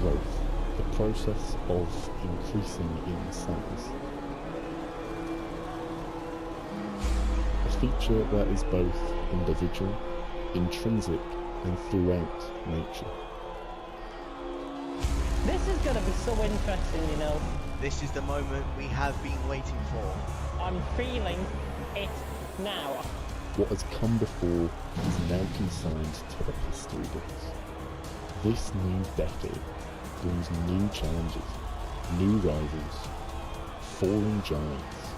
growth, the process of increasing in size. A feature that is both individual, intrinsic, and throughout nature. This is going to be so interesting, you know. This is the moment we have been waiting for. I'm feeling it now. What has come before is now consigned to the history books. This new decade brings new challenges, new rivals, fallen giants,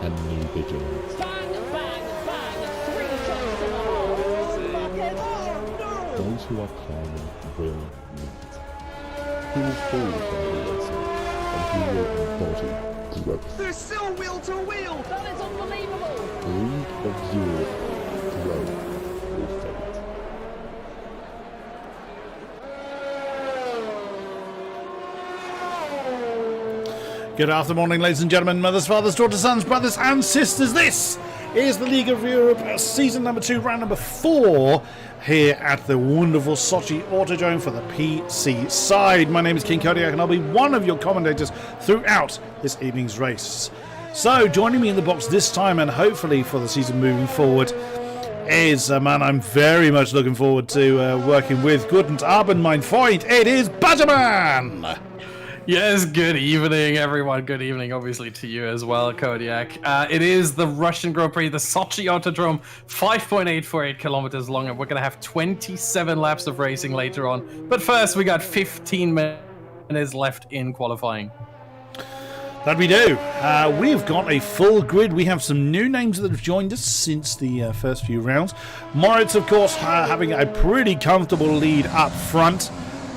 and new vigilantes. Bang, bang, bang, 3 shots to the heart. Those who are climbing will meet. Who will fall from the lesson, and who will embody growth. There's still wheel to wheel! That is unbelievable. League of Europe, grow or fade. Good afternoon, ladies and gentlemen, mothers, fathers, daughters, sons, brothers and sisters. This is the League of Europe season number 2, round number 4, here at the wonderful Sochi Autodrome for the PC side. My name is King Kodiak and I'll be one of your commentators throughout this evening's race. So joining me in the box this time and hopefully for the season moving forward is a man I'm very much looking forward to working with. Guten Abend, mein Freund. It is Badgerman. Yes, good evening, everyone. Good evening, obviously, to you as well, Kodiak. It is the Russian Grand Prix, the Sochi Autodrome, 5.848 kilometers long, and we're going to have 27 laps of racing later on. But first, we got 15 minutes left in qualifying. That we do. We've got a full grid. We have some new names that have joined us since the first few rounds. Moritz, of course, having a pretty comfortable lead up front.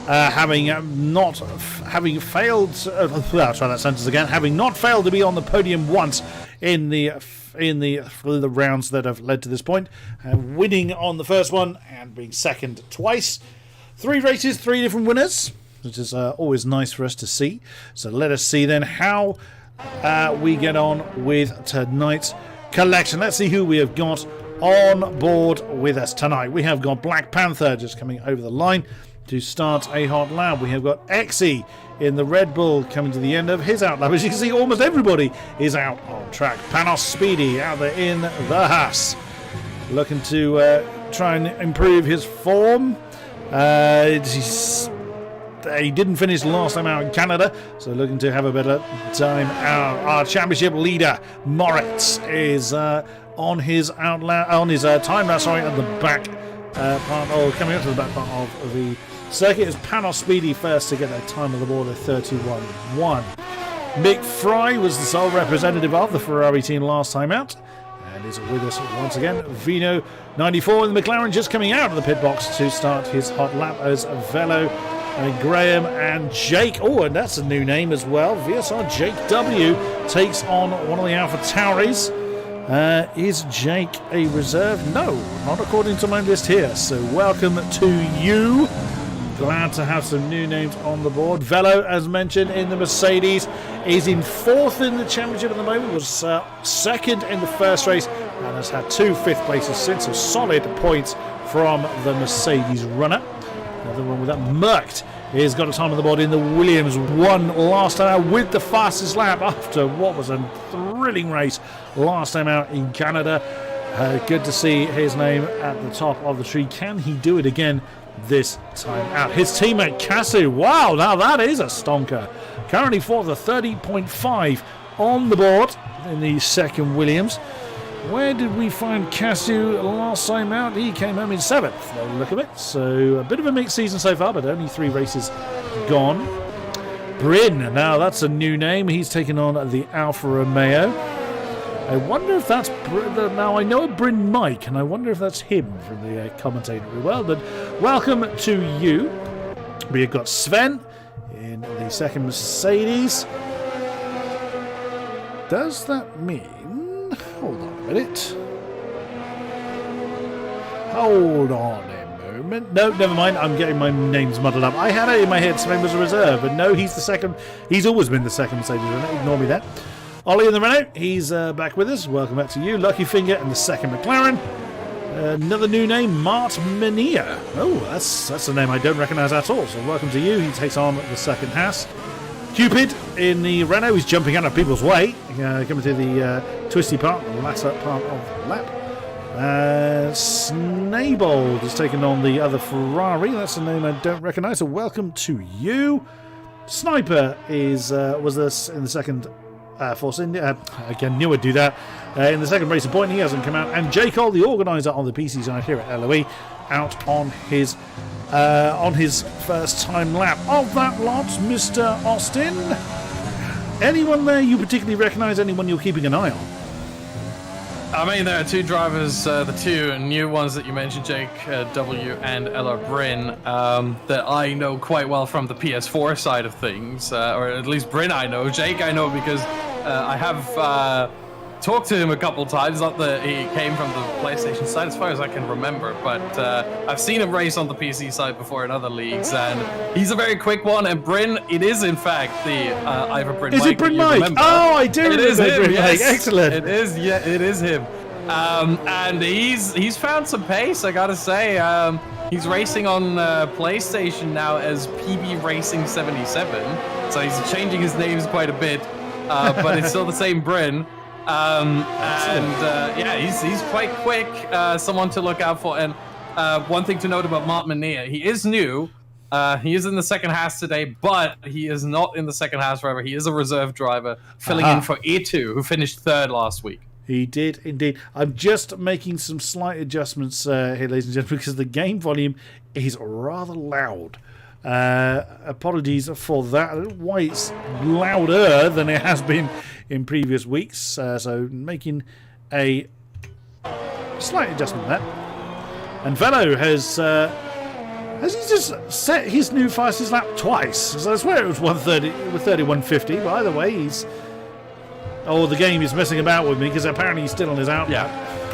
Having not failed to be on the podium once in the rounds that have led to this point, winning on the first one and being second twice. 3 races, 3 different winners, which is always nice for us to see. So let us see then how we get on with tonight's collection. Let's see who we have got on board with us tonight. We have got Black Panther just coming over the line to start a hot lap. We have got Exy in the Red Bull coming to the end of his out lap. As you can see, almost everybody is out on track. Panos Speedy out there in the Haas, looking to try and improve his form. He didn't finish last time out in Canada, so looking to have a better time out. Our championship leader, Moritz, is on his time lapse, at the back coming up to the back part of the circuit is Panos Speedy first to get that time on the board of 31.1. Mick Fry was the sole representative of the Ferrari team last time out and is with us once again. Vino 94 in the McLaren just coming out of the pit box to start his hot lap as Velo and Graham and Jake. Oh, and that's a new name as well. VSR Jake W takes on one of the Alpha Tauris. Is Jake a reserve? No, not according to my list here. So welcome to you. Glad to have some new names on the board. Velo, as mentioned, in the Mercedes, is in 4th in the championship at the moment, was 2nd in the first race, and has had 2 5th places since. A solid points from the Mercedes runner. Another one with that Merckx has got a time on the board in the Williams. Won last time out with the fastest lap after what was a thrilling race last time out in Canada. Good to see his name at the top of the tree. Can he do it again this time out? His teammate Kasu, wow, now that is a stonker. Currently fourth, a 30.5 on the board in the second Williams. Where did we find Kasu last time out? He came home in 7th, no look of it. So a bit of a mixed season so far, but only 3 races gone. Bryn, now that's a new name. He's taken on the Alfa Romeo. I wonder if that's... Now, I know Bryn Mike, and I wonder if that's him from the commentator as well. But welcome to you. We have got Sven in the second Mercedes. Does that mean... Hold on a minute. Hold on a moment. No, never mind. I'm getting my names muddled up. I had it in my head Sven was a reserve, but no, he's the second. He's always been the second Mercedes runner. Ignore me there. Ollie in the Renault, he's back with us. Welcome back to you. Lucky Finger in the second McLaren. Another new name, Mart Mania. Oh, that's a name I don't recognise at all. So welcome to you. He takes on the second Haas. Cupid in the Renault is jumping out of people's way, coming to the twisty part, the latter part of the lap. Snaybold has taken on the other Ferrari. That's a name I don't recognise. So welcome to you. Sniper was this in the second Force India. Again, knew I'd do that. In the second Racing Point, he hasn't come out. And J. Cole, the organiser on the PC side here at LOE, out on his first time lap of that lot, Mr. Austin. Anyone there you particularly recognise? Anyone you're keeping an eye on? I mean, there are two drivers, the two new ones that you mentioned, Jake W. and Ella Bryn, that I know quite well from the PS4 side of things, or at least Bryn I know. Jake I know because I have talked to him a couple times. Not that he came from the PlayStation side, as far as I can remember, but I've seen him race on the PC side before in other leagues, and he's a very quick one. And Bryn, it is in fact the Ivor Bryn. Is it Bryn Mike? Remember. Oh, I do. It is him. Bryn Yes. Mike. Excellent. It is. Yeah, it is him. And he's found some pace, I gotta say. He's racing on PlayStation now as PB Racing 77, so he's changing his names quite a bit, but it's still the same Bryn. Yeah, he's quite quick. Someone to look out for. And one thing to note about Mart Mania, he is new. He is in the second Haas today, but he is not in the second Haas forever. He is a reserve driver, filling in for E2, who finished third last week. He did indeed. I'm just making some slight adjustments here, ladies and gentlemen, because the game volume is rather loud. Apologies for that. I don't know why it's louder than it has been in previous weeks. So making a slight adjustment there. And Velo has he just set his new fastest lap twice? So I swear it was 130 with 31.50. But either way, he's. Oh, the game is messing about with me because apparently he's still on his out lap.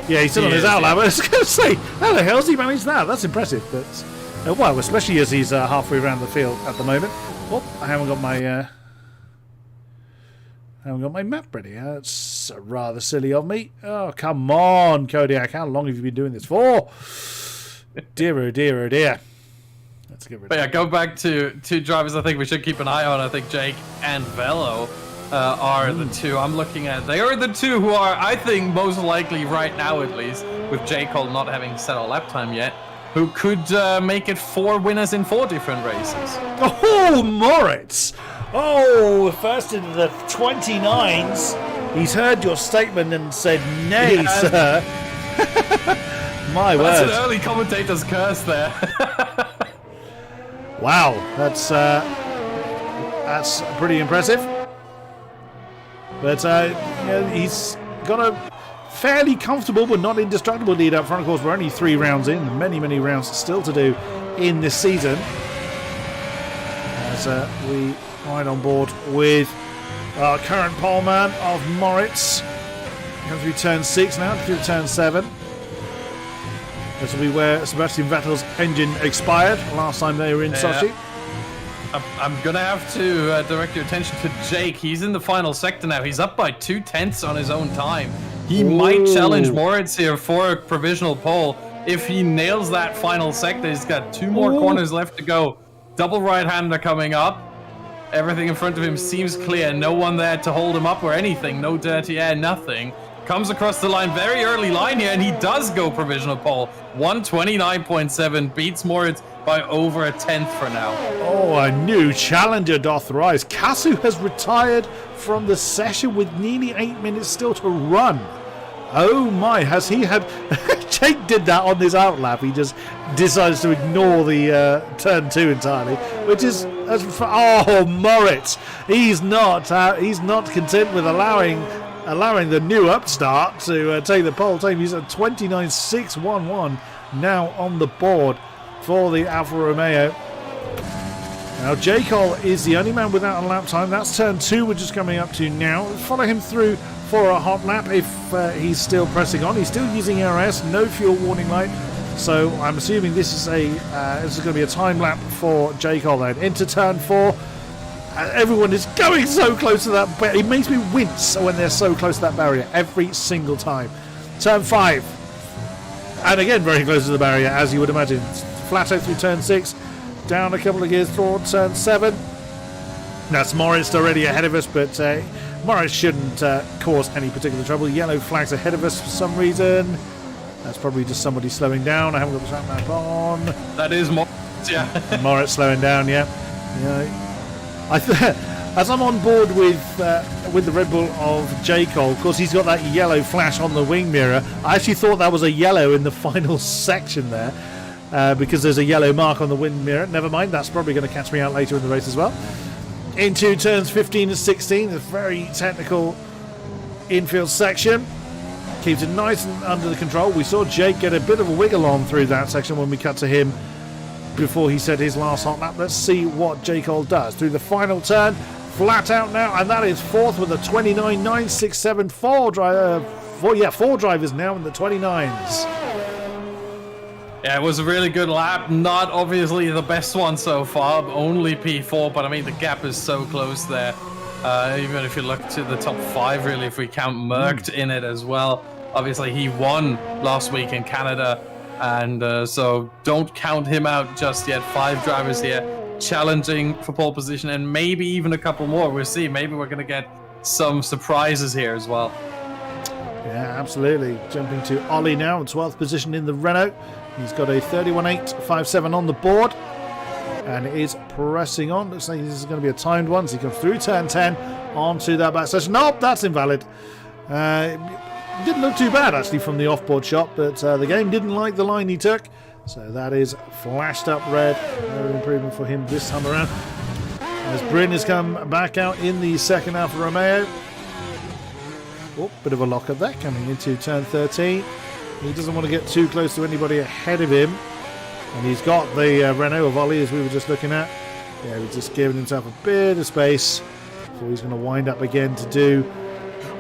Yeah, he's still on his out lap. I was going to say, how the hell's he managed that? That's impressive. But well, especially as he's halfway around the field at the moment. Oh, I haven't got my map ready. That's rather silly of me. Oh, come on, Kodiak. How long have you been doing this for? Dear, oh dear, oh dear. Let's get rid of But yeah, go back to two drivers I think we should keep an eye on. I think Jake and Velo are the two I'm looking at. They are the two who are, I think, most likely right now at least, with J. Cole not having set a lap time yet, who could make it 4 winners in 4 different races. Oh, Moritz! Oh, first into the 29s. He's heard your statement and said, nay, sir. My word. That's an early commentator's curse there. Wow, that's pretty impressive. But he's got a fairly comfortable but not indestructible lead up front. Of course, we're only 3 rounds in. Many rounds still to do in this season. As we ride on board with our current poleman of Moritz. Comes through turn 6 now, through turn 7. This will be where Sebastian Vettel's engine expired last time they were in Sochi. I'm going to have to direct your attention to Jake. He's in the final sector now. He's up by 2/10 on his own time. He might challenge Moritz here for a provisional pole. If he nails that final sector, he's got 2 more corners left to go. Double right-hander coming up. Everything in front of him seems clear. No one there to hold him up or anything. No dirty air, nothing. Comes across the line, very early line here, and he does go provisional pole. 129.7, beats Moritz by over a 1/10 for now. Oh, a new challenger doth rise. Kasu has retired from the session with nearly 8 minutes still to run. Oh my, has he had... Jake did that on his outlap. He just decides to ignore the turn 2 entirely, which is... Oh, Moritz. He's not content with allowing the new upstart to take the pole time. He's at 29.611 now on the board for the Alfa Romeo. Now, J. Cole is the only man without a lap time. That's turn 2 we're just coming up to now. Follow him through for a hot lap if he's still pressing on. He's still using RS, no fuel warning light. So I'm assuming this is going to be a time lap for J. Cole then. Into turn 4. Everyone is going so close to that barrier. It makes me wince when they're so close to that barrier every single time. Turn 5. And again, very close to the barrier, as you would imagine. Flat out through turn 6, down a couple of gears toward turn 7. That's Moritz already ahead of us, but Moritz shouldn't cause any particular trouble. Yellow flags ahead of us for some reason. That's probably just somebody slowing down. I haven't got the track map on. That is more. Yeah. Moritz slowing down, yeah. As I'm on board with the Red Bull of J. Cole, of course he's got that yellow flash on the wing mirror. I actually thought that was a yellow in the final section there, because there's a yellow mark on the wing mirror. Never mind, that's probably going to catch me out later in the race as well. Into turns 15 and 16, a very technical infield section. Keeps it nice and under the control. We saw Jake get a bit of a wiggle on through that section when we cut to him before he said his last hot lap. Let's see what J. Cole does through the final turn. Flat out now, and that is fourth with a 29.967. Four drivers now in the 29s. Yeah, it was a really good lap. Not obviously the best one so far, only P4, but I mean the gap is so close there. Even if you look to the top 5, really, if we count Merckx in it as well. Obviously he won last week in Canada, and so don't count him out just yet. 5 drivers here challenging for pole position, and maybe even a couple more. We'll see. Maybe we're going to get some surprises here as well. Yeah, absolutely. Jumping to Ollie now in 12th position in the Renault. He's got a 31.857 on the board, and it is pressing on. Looks like this is going to be a timed one. So he comes through turn 10 onto that back section. Nope, that's invalid. It didn't look too bad actually from the off-board shot, but the game didn't like the line he took. So that is flashed up red. No improvement for him this time around. As Bryn has come back out in the second Alfa Romeo. Oh, bit of a lock up there coming into turn 13. He doesn't want to get too close to anybody ahead of him. And he's got the Renault of Ollie, as we were just looking at. Yeah, he's just giving himself a bit of space before he's going to wind up again to do.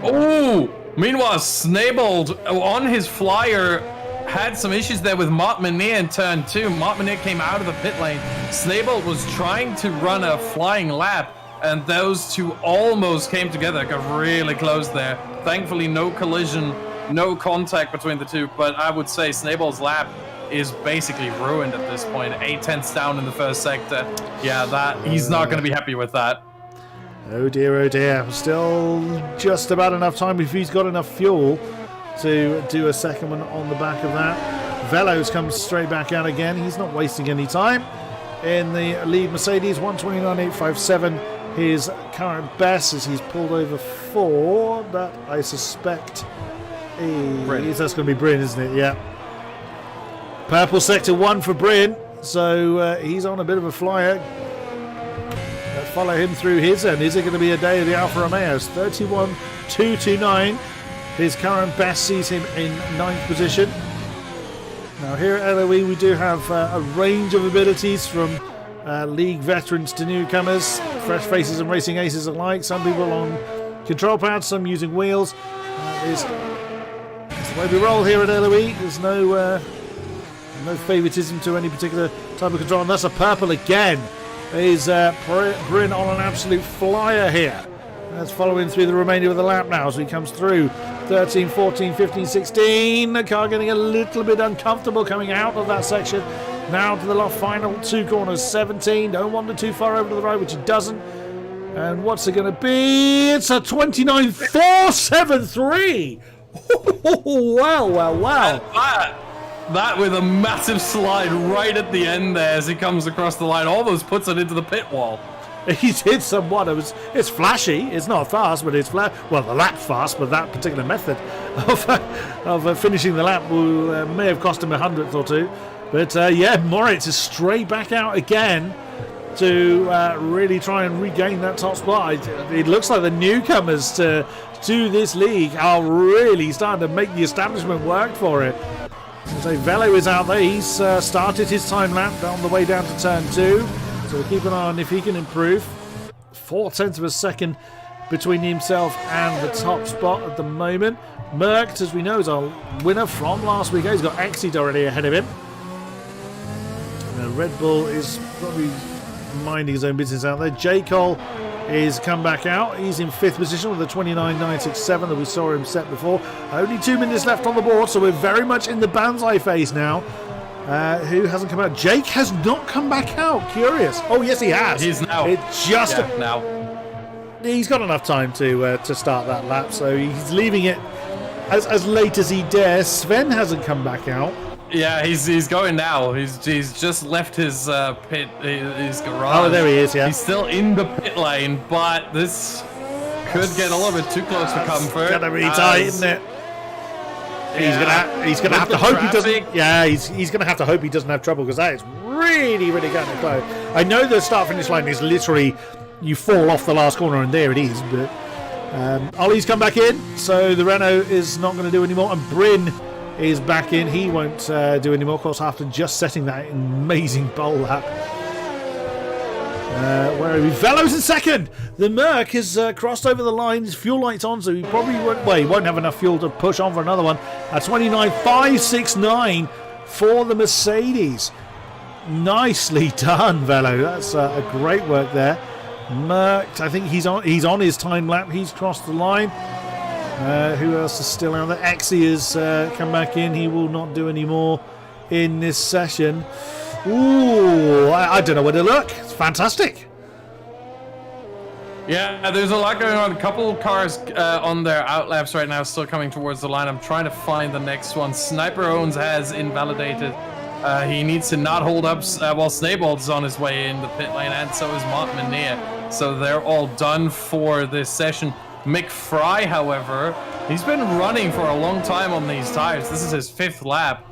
Oh! Meanwhile, Snabold on his flyer had some issues there with Mart Menier in turn 2. Mart Menier came out of the pit lane. Snabold was trying to run a flying lap, and those two almost came together. Got really close there. Thankfully, no collision, no contact between the two, but I would say Snabold's lap is basically ruined at this point. 8/10 down in the first sector. Yeah, he's not going to be happy with that. Oh dear, oh dear. Still just about enough time if he's got enough fuel to do a second one on the back of that. Velo's comes straight back out again. He's not wasting any time in the lead Mercedes. 129.857 his current best as he's pulled over 4. That I suspect that's going to be Bryn, isn't it? Yeah. Purple sector 1 for Bryn. So he's on a bit of a flyer. Follow him through his end. Is it going to be a day of the Alfa Romeos? 31.229. His current best sees him in 9th position. Now here at LOE we do have a range of abilities from league veterans to newcomers, fresh faces and racing aces alike. Some people on control pads, some using wheels. It's the way we roll here at LOE. There's no favoritism to any particular type of control. And that's a purple again. Is Bryn on an absolute flyer here. That's following through the remainder of the lap now as he comes through 13, 14, 15, 16. The car getting a little bit uncomfortable coming out of that section. Now to the final 2 corners. 17. Don't wander too far over to the right, which it doesn't. And what's it going to be? It's a 29.473. Wow. That with a massive slide right at the end there as he comes across the line, almost puts it into the pit wall. He did somewhat. It's flashy. It's not fast, but it's flat. Well, the lap's fast, but that particular method of finishing the lap may have cost him a 100th or 2. But yeah, Moritz is straight back out again to really try and regain that top spot. It looks like the newcomers to this league are really starting to make the establishment work for it. So Velo is out there. He's started his time lap on the way down to turn 2. So we'll keep an eye on if he can improve. 0.4 of a second between himself and the top spot at the moment. Merckx, as we know, is our winner from last week. He's got Exit already ahead of him. And Red Bull is probably minding his own business out there. J. Cole is come back out. He's in 5th position with a 29.967 that we saw him set before. Only 2 minutes left on the board, so we're very much in the Banzai phase now. Who hasn't come out? Jake has not come back out. Curious. Oh, yes, he has. He's now. It's just now. he's got enough time to start that lap, so he's leaving it as late as he dares. Sven hasn't come back out. Yeah, he's going now. He's just left his pit, his garage. Oh, there he is. Yeah. He's still in the pit lane, but this could get a little bit too close for comfort. It's gonna be tight, isn't it? He's gonna have to hope he doesn't. Yeah, he's gonna have to hope he doesn't have trouble, because that is really getting close. I know the start finish line is literally you fall off the last corner and there it is, but Ollie's come back in, so the Renault is not going to do anymore, and Bryn is back in. He won't do anymore, of course, after just setting that amazing pole lap. Where are we? Velo's in 2nd. The Merc has crossed over the line. His fuel light's on, so he probably won't. Well, he won't have enough fuel to push on for another one. 29.569 for the Mercedes. Nicely done, Velo. That's a great work there. Merc, I think he's on his time lap. He's crossed the line. Who else is still out there? Exy has come back in. He will not do any more in this session. Ooh, I don't know where to look. It's fantastic. Yeah, there's a lot going on. A couple of cars on their outlaps right now, still coming towards the line. I'm trying to find the next one. Sniper Owens has invalidated. He needs to not hold up while Snakebolt's on his way in the pit lane, and so is Montmania. So they're all done for this session. Mick Fry, however, he's been running for a long time on these tires. This is his 5th lap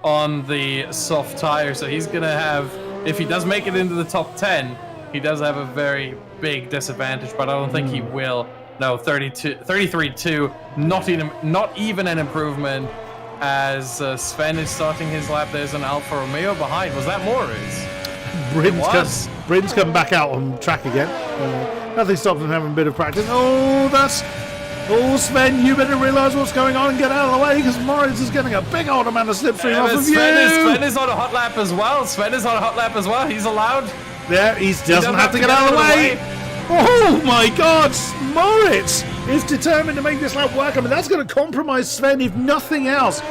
on the soft tire, so he's gonna have, if he does make it into the top 10, he does have a very big disadvantage, but I don't think he will. No, 33.2, not even an improvement. As Sven is starting his lap, there's an Alfa Romeo behind. Was that Morris? Bryn's come back out on track again. Nothing stops him having a bit of practice. Oh, Sven, you better realise what's going on and get out of the way, because Morris is getting a big old amount of slipstream off of you. Sven is on a hot lap as well. He's allowed. Yeah, he doesn't have to get out of the way. Oh my God, Moritz is determined to make this lap work. I mean, that's going to compromise Sven, if nothing else.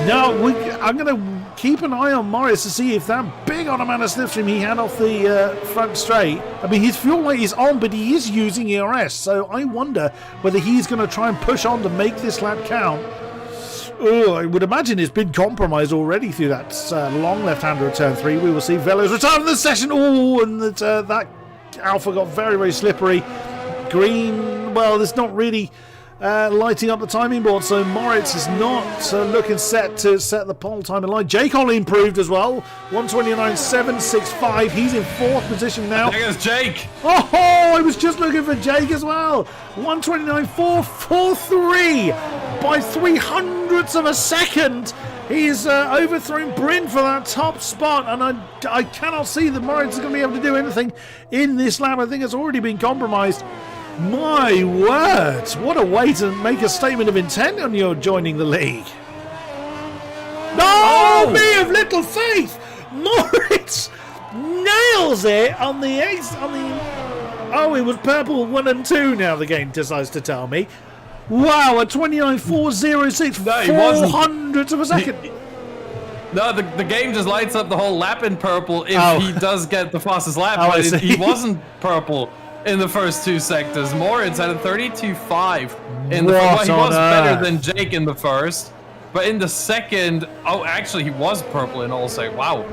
Now, I'm going to keep an eye on Morris to see if that big old amount of slipstream he had off the front straight. I mean, his fuel light is on, but he is using ERS, so I wonder whether he's going to try and push on to make this lap count. Oh, I would imagine it's been compromised already through that long left-hander at turn 3. We will see Velo's return from the session. Oh, and that Alpha got very slippery. Green, well, there's not really lighting up the timing board, so Moritz is not looking set to set the pole time in line. Jake Ollie improved as well, 129.765. He's in 4th position now. There goes Jake. Oh, I was just looking for Jake as well. 129.443 by 0.03 of a second. He's overthrown Bryn for that top spot, and I cannot see that Moritz is going to be able to do anything in this lap. I think it's already been compromised. My word, what a way to make a statement of intent on your joining the league. No, me of little faith. Moritz nails it on the oh, it was purple 1 and 2 now the game decides to tell me. Wow, a 29.406, 400 of a second. No, the game just lights up the whole lap in purple if he does get the fastest lap, but he wasn't purple in the first 2 sectors. Moritz had a 32.5 in the first. Well, he was better than Jake in the first, but in the second, oh, actually, he was purple in all sectors. Wow.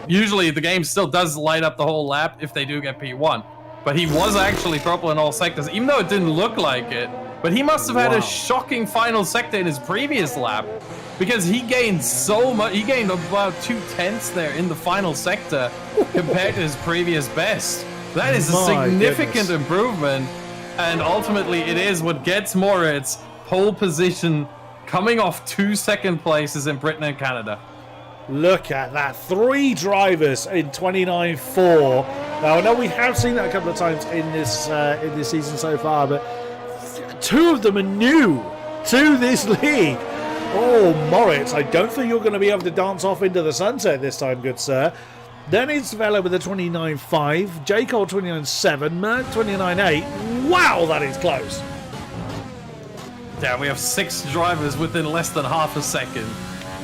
Usually, the game still does light up the whole lap if they do get P1, but he was actually purple in all sectors, even though it didn't look like it. But he must have had a shocking final sector in his previous lap, because he gained so much. He gained about 2/10 there in the final sector compared to his previous best. That is a significant improvement, and ultimately it is what gets Moritz pole position, coming off 2 second places in Britain and Canada. Look at that, 3 drivers in 29.4. Now I know we have seen that a couple of times in this season so far, but 2 of them are new to this league. Oh, Moritz, I don't think you're going to be able to dance off into the sunset this time, good sir. Then it's Vela with a 29.5, J. Cole 29.7, Merc 29.8. Wow, that is close. Yeah, we have 6 drivers within less than half a second.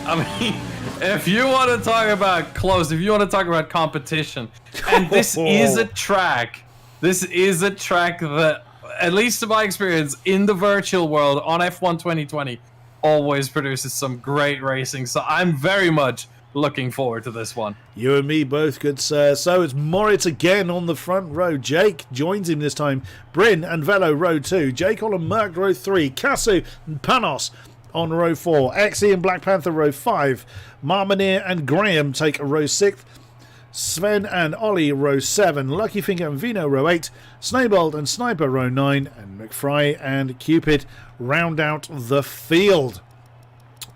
I mean, if you want to talk about close, if you want to talk about competition, and this is a track that, at least in my experience, in the virtual world on F1 2020, always produces some great racing. So I'm very much looking forward to this one. You and me both, good sir. So it's Moritz again on the front row. Jake joins him this time. Bryn and Velo row 2. Jake on Merc row 3. Kasu and Panos on row 4. Exy and Black Panther row 5. Marmineer and Graham take row 6th. Sven and Ollie row 7. Lucky Finger and Vino row 8. Snowbolt and Sniper row 9. And McFry and Cupid round out the field.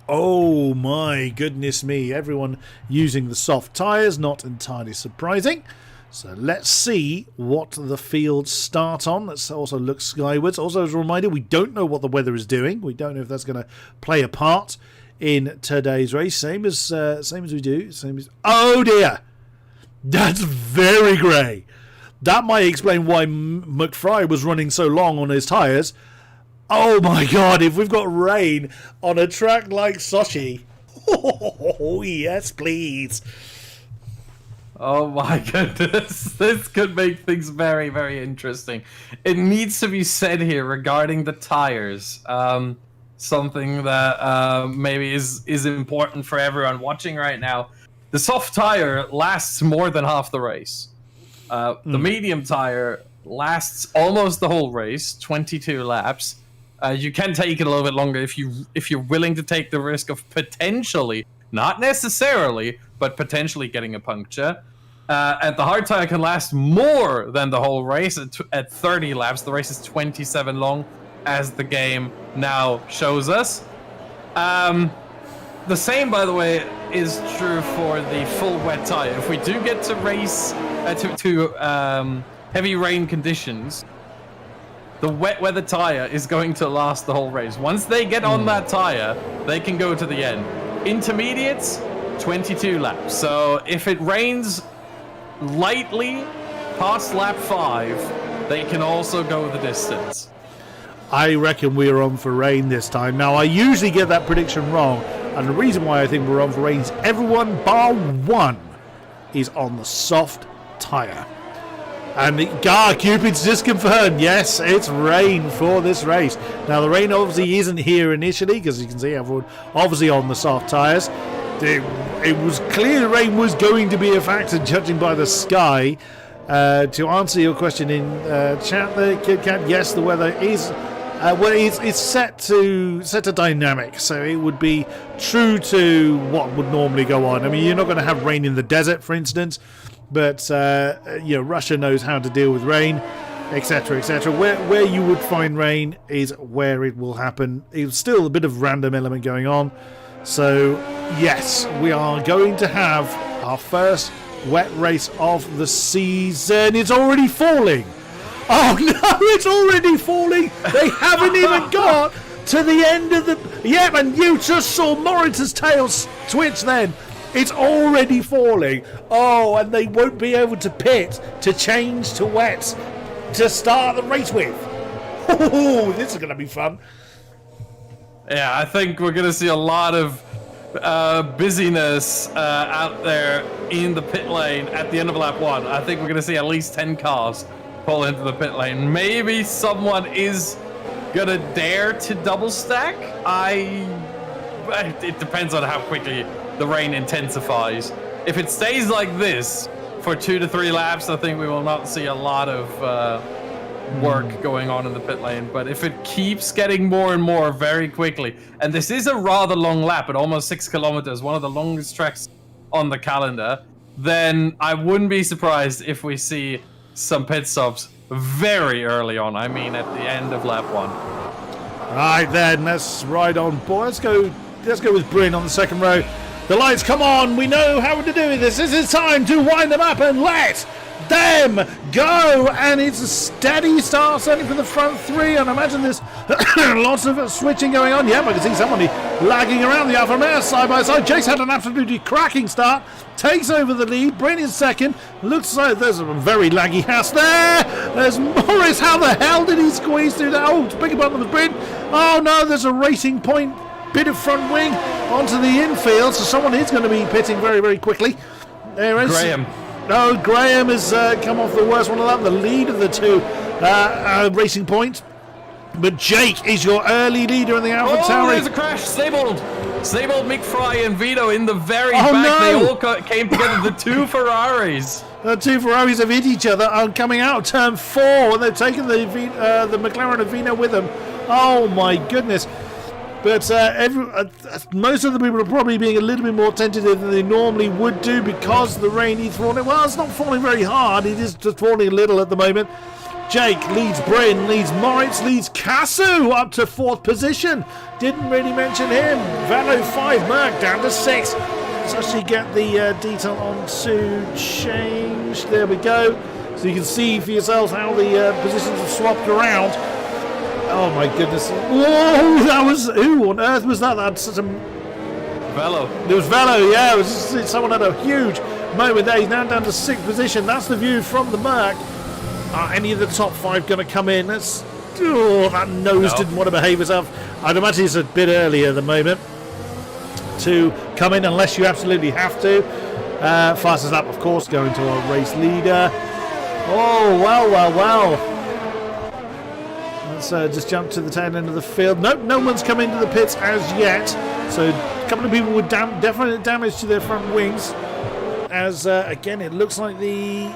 Oh my goodness me, everyone using the soft tyres, not entirely surprising. So let's see what the fields start on. Let's also look skywards. Also, as a reminder, we don't know what the weather is doing. We don't know if that's going to play a part in today's race. Same as we do. Oh dear, that's very grey. That might explain why McFry was running so long on his tyres. Oh my god, if we've got rain on a track like Sochi. Oh, yes, please. Oh my goodness, this could make things very, very interesting. It needs to be said here regarding the tires. Something that maybe is important for everyone watching right now. The soft tire lasts more than half the race. The medium tire lasts almost the whole race, 22 laps. You can take it a little bit longer if you're willing to take the risk of potentially, not necessarily, but potentially getting a puncture. And the hard tire can last more than the whole race at 30 laps. The race is 27 long, as the game now shows us. The same, by the way, is true for the full wet tire. If we do get to race to heavy rain conditions, the wet weather tire is going to last the whole race. Once they get on that tire, they can go to the end. Intermediates, 22 laps. So if it rains lightly past lap 5, they can also go the distance. I reckon we're on for rain this time. Now, I usually get that prediction wrong, and the reason why I think we're on for rain is everyone bar one is on the soft tyre. And Cupid's just confirmed, yes, it's rain for this race. Now, the rain obviously isn't here initially, because you can see everyone obviously on the soft tyres. It was clear the rain was going to be a factor, judging by the sky. To answer your question in chat there, KitKat, yes, the weather is... it's set to dynamic, so it would be true to what would normally go on. I mean, you're not going to have rain in the desert, for instance, but Russia knows how to deal with rain, etc., etc. Where you would find rain is where it will happen. It's still a bit of random element going on. So yes, we are going to have our first wet race of the season. It's already falling. Oh no, it's already falling. They haven't even got to the end of the... Yep, and you just saw Moritz's tail twitch then. It's already falling. Oh, and they won't be able to pit to change to wet to start the race with. Oh, this is going to be fun. Yeah, I think we're going to see a lot of busyness out there in the pit lane at the end of lap 1. I think we're going to see at least 10 cars pull into the pit lane. Maybe someone is going to dare to double stack. It depends on how quickly the rain intensifies. If it stays like this for 2 to 3 laps, I think we will not see a lot of work going on in the pit lane. But if it keeps getting more and more very quickly, and this is a rather long lap at almost 6 kilometers, one of the longest tracks on the calendar, then I wouldn't be surprised if we see some pit stops very early on. I mean, at the end of lap 1. Right then, let's ride on board. Let's go with Bryn on the second row. The lights come on. We know how to do this. This is time to wind them up and let them go, and it's a steady start certainly for the front three, and I imagine there's lots of switching going on. Yeah, I can see somebody lagging around the Alfa Romeo side by side. Jake's had an absolutely cracking start, takes over the lead. Bryn is second. Looks like there's a very laggy Haas there. There's Morris. How the hell did he squeeze through that? Oh, big button with Bryn. Oh no, there's a Racing Point bit of front wing onto the infield, so someone is going to be pitting very, very quickly. There is Graham. No, Graham has come off the worst one of them, the lead of the two Racing Point. But Jake is your early leader in the Alpha Oh, Tauri. there's a crash. Stabled, Mick Fry and Vito in the very Oh, back. no. They all came together, the two Ferraris. The two Ferraris have hit each other and coming out of turn 4, and they've taken the McLaren Avino with them. Oh my goodness. But most of the people are probably being a little bit more tentative than they normally would do because the rain is falling. Well, it's not falling very hard. It is just falling a little at the moment. Jake leads Bryn, leads Moritz, leads Casu up to 4th position. Didn't really mention him. Valo 5, Merck down to 6. Let's actually get the detail on to change. There we go. So you can see for yourselves how the positions have swapped around. Oh my goodness. Whoa, that was... Who on earth was that? That's such a... Velo. It was Velo, yeah. It was someone had a huge moment there. He's now down to 6th position. That's the view from the Merc. Are any of the top 5 going to come in? That's... Oh, that nose didn't want to behave itself. I'd imagine it's a bit early at the moment to come in unless you absolutely have to. Fastest lap, of course, going to our race leader. Oh, wow. Let's just jump to the tail end of the field. Nope, no one's come into the pits as yet. So a couple of people with definite damage to their front wings. As, again, it looks like the...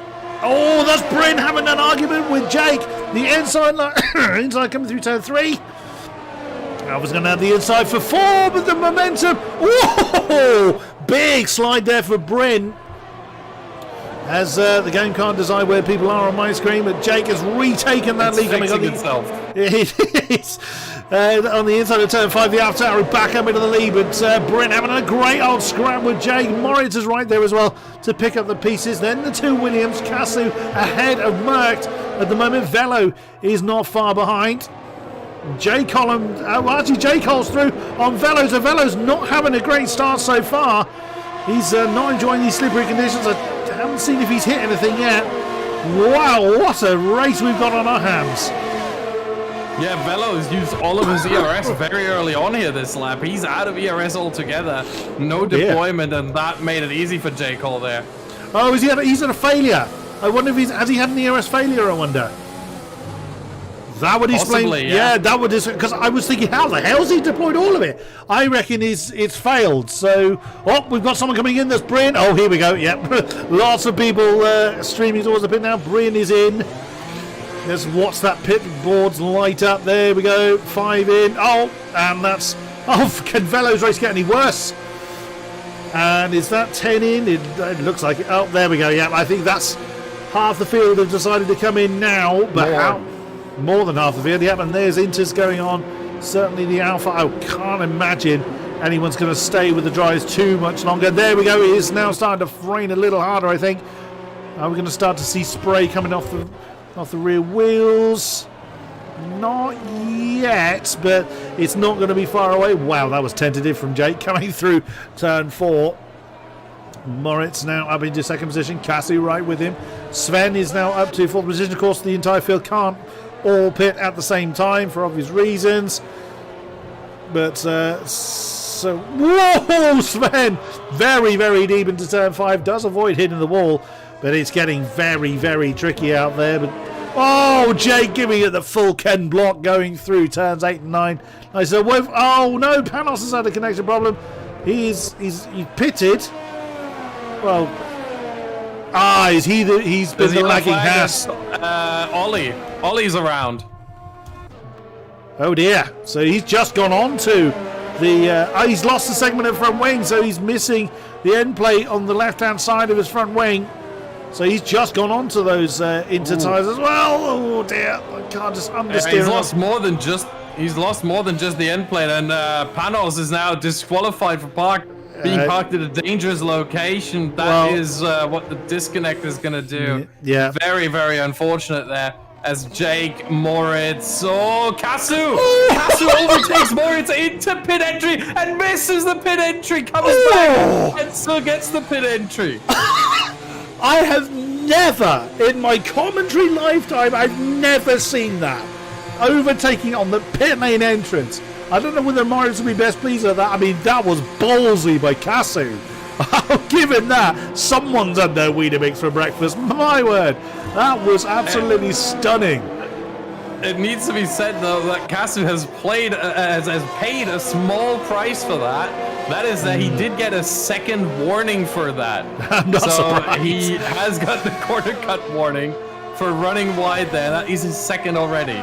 Oh, that's Bryn having an argument with Jake. The inside inside coming through turn 3. Alpha's going to have the inside for 4, but the momentum... Whoa! Big slide there for Bryn. As the game can't decide where people are on my screen, but Jake has retaken that lead. Fixing itself. It is. On the inside of turn 5, the Alpha Tauri back up into the lead, but Bryn having a great old scrap with Jake. Moritz is right there as well to pick up the pieces. Then the two Williams, Casu ahead of Merckx. At the moment, Velo is not far behind. Jake holds through on Velo, so Velo's not having a great start so far. He's not enjoying these slippery conditions. I haven't seen if he's hit anything yet. Wow, what a race we've got on our hands. Yeah, Velo has used all of his ERS very early on here this lap. He's out of ERS altogether. No deployment, and that made it easy for Jake Hall there. Oh, he's had a failure. I wonder if has he had an ERS failure, I wonder. That would explain. Possibly, yeah. That would, because I was thinking, how the hell's he deployed all of it? I reckon it's failed. So, we've got someone coming in. There's Bryn. Oh, here we go. Yep, lots of people streaming towards the pit now. Bryn is in. Let's watch that pit boards light up. There we go. 5 in. Oh, and that's... Oh, can Velo's race get any worse? And is that 10 in? It looks like it. Oh, there we go. Yeah, I think that's half the field have decided to come in now. But more than half the field. Yep, and there's Inters going on. Certainly the Alpha. I can't imagine anyone's going to stay with the dryers too much longer. There we go. It is now starting to rain a little harder, I think. We're going to start to see spray coming off the rear wheels. Not yet, but it's not going to be far away. Wow, that was tentative from Jake coming through turn 4. Moritz now up into 2nd position. Cassie right with him. Sven is now up to 4th position. Of course, the entire field can't all pit at the same time for obvious reasons. But, so... Whoa, Sven! Very, very deep into turn 5. Does avoid hitting the wall, but it's getting very, very tricky out there. But oh, Jake giving it the full Ken block going through turns 8 and 9. Nice. Oh no, Panos has had a connection problem. He's pitted. Well, he's been the lagging Haas. Ollie's around. Oh dear. So he's just gone on to the... he's lost the segment of front wing, so he's missing the end plate on the left-hand side of his front wing. So he's just gone on to those inter tires as well. Oh dear, I can't just understeer. He's lost more than just the end plate, and Panos is now disqualified for park. being parked at a dangerous location. That is what the disconnect is going to do. Yeah. Very, very unfortunate there. As Jake, Moritz, Kasu! Kasu overtakes Moritz into pit entry and misses the pit entry, comes back and still gets the pit entry. I have never, in my commentary lifetime, I've never seen that. Overtaking on the pit lane entrance. I don't know whether Moritz will be best pleased with that. I mean, that was ballsy by Kasu. I'll give him that. Someone's had their Weetabix for breakfast. My word. That was absolutely stunning. It needs to be said, though, that Kasu has paid a small price for that. That is that he did get a second warning for that. I'm not so surprised. He has got the corner cut warning for running wide there. That is his second already.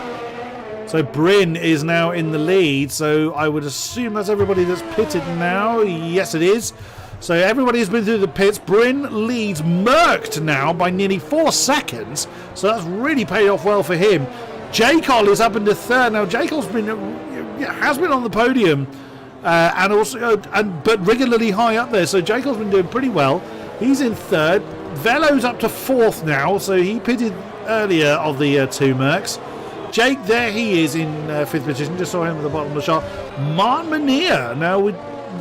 So Bryn is now in the lead. So I would assume that's everybody that's pitted now. Yes, it is. So everybody has been through the pits. Bryn leads Mercked now by nearly 4 seconds. So that's really paid off well for him. Jacol is up into third. Now Jacol's has been on the podium but regularly high up there. So Jacol's been doing pretty well. He's in third. Velo's up to fourth now. So he pitted earlier of the two Mercs. Jake, there he is in fifth position. Just saw him at the bottom of the shot. Martin Manier. Now we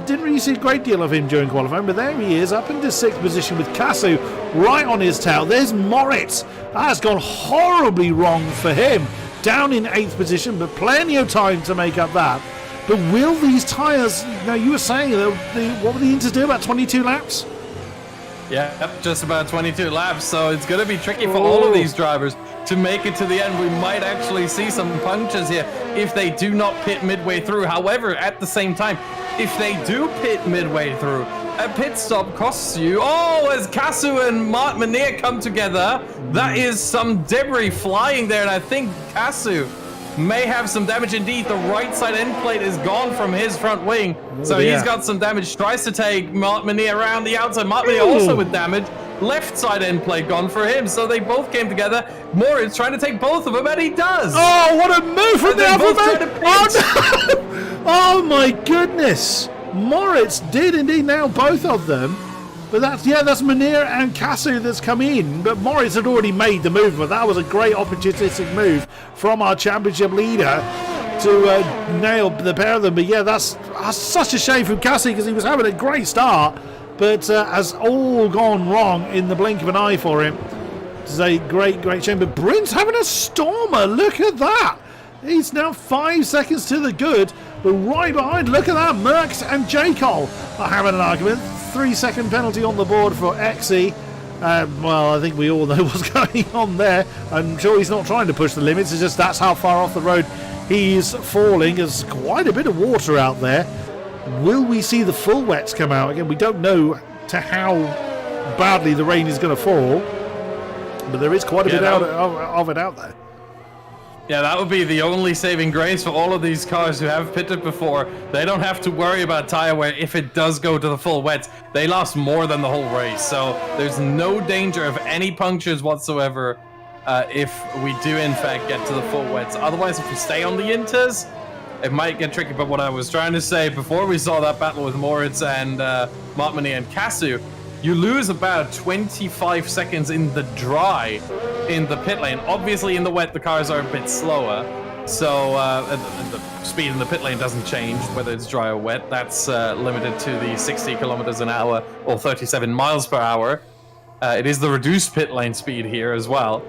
didn't really see a great deal of him during qualifying, but there he is up into sixth position with Kasu right on his tail. There's Moritz. That has gone horribly wrong for him. Down in eighth position, but plenty of time to make up that. But will these tyres, now you were saying, what were the Inters do, about 22 laps? Yeah, just about 22 laps, so it's going to be tricky for all of these drivers to make it to the end. We might actually see some punctures here if they do not pit midway through. However, at the same time, if they do pit midway through, a pit stop costs you. As Kasu and Mart Manier come together, that is some debris flying there, and I think Kasu may have some damage indeed. The right side end plate is gone from his front wing, so he's got some damage. Tries to take Mart Manier around the outside. Mart Manier also with damage. Left side end plate gone for him, so they both came together. Moritz trying to take both of them, and he does. Oh, what a move from the Alpha. Oh, no. Oh my goodness. Moritz did indeed nail both of them. But that's Manier and Kasu that's come in. But Moritz had already made the move, but that was a great opportunistic move from our championship leader to nail the pair of them. But yeah, that's such a shame from Kasu because he was having a great start, but has all gone wrong in the blink of an eye for him. It's a great, great shame. But Bryn's having a stormer. Look at that. He's now 5 seconds to the good, but right behind, look at that, Merckx and Jacol are having an argument. 3-second penalty on the board for Exy. Well, I think we all know what's going on there. I'm sure he's not trying to push the limits, it's just that's how far off the road he's falling. There's quite a bit of water out there. Will we see the full wets come out? Again, we don't know to how badly the rain is going to fall, but there is quite a bit of it out there. Yeah, that would be the only saving grace for all of these cars who have pitted before. They don't have to worry about tire wear if it does go to the full wets. They lost more than the whole race, so there's no danger of any punctures whatsoever if we do in fact get to the full wets. Otherwise, if we stay on the Inters, it might get tricky. But what I was trying to say before we saw that battle with Moritz and Mart Manier and Kasu, you lose about 25 seconds in the dry in the pit lane. Obviously, in the wet, the cars are a bit slower. So the speed in the pit lane doesn't change, whether it's dry or wet. That's limited to the 60 kilometers an hour or 37 miles per hour. It is the reduced pit lane speed here as well.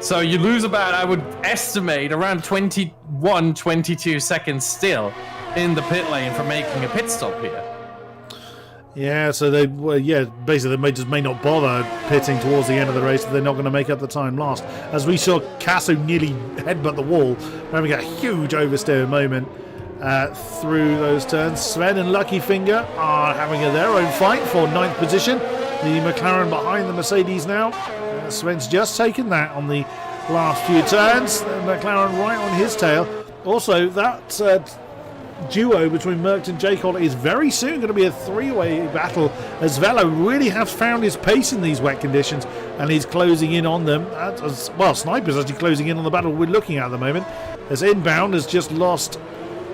So you lose about, I would estimate, around 21, 22 seconds still in the pit lane for making a pit stop here. Yeah, so basically they may not bother pitting towards the end of the race if they're not going to make up the time lost. As we saw Kasu nearly headbutt the wall, having a huge oversteer moment through those turns. Sven and Lucky Finger are having their own fight for 9th position. The McLaren behind the Mercedes now. Sven's just taken that on the last few turns. The McLaren right on his tail. Also, that duo between Merckx and Jacol is very soon going to be a three-way battle, as Velo really has found his pace in these wet conditions and he's closing in on them. Sniper's actually closing in on the battle we're looking at the moment, as Inbound has just lost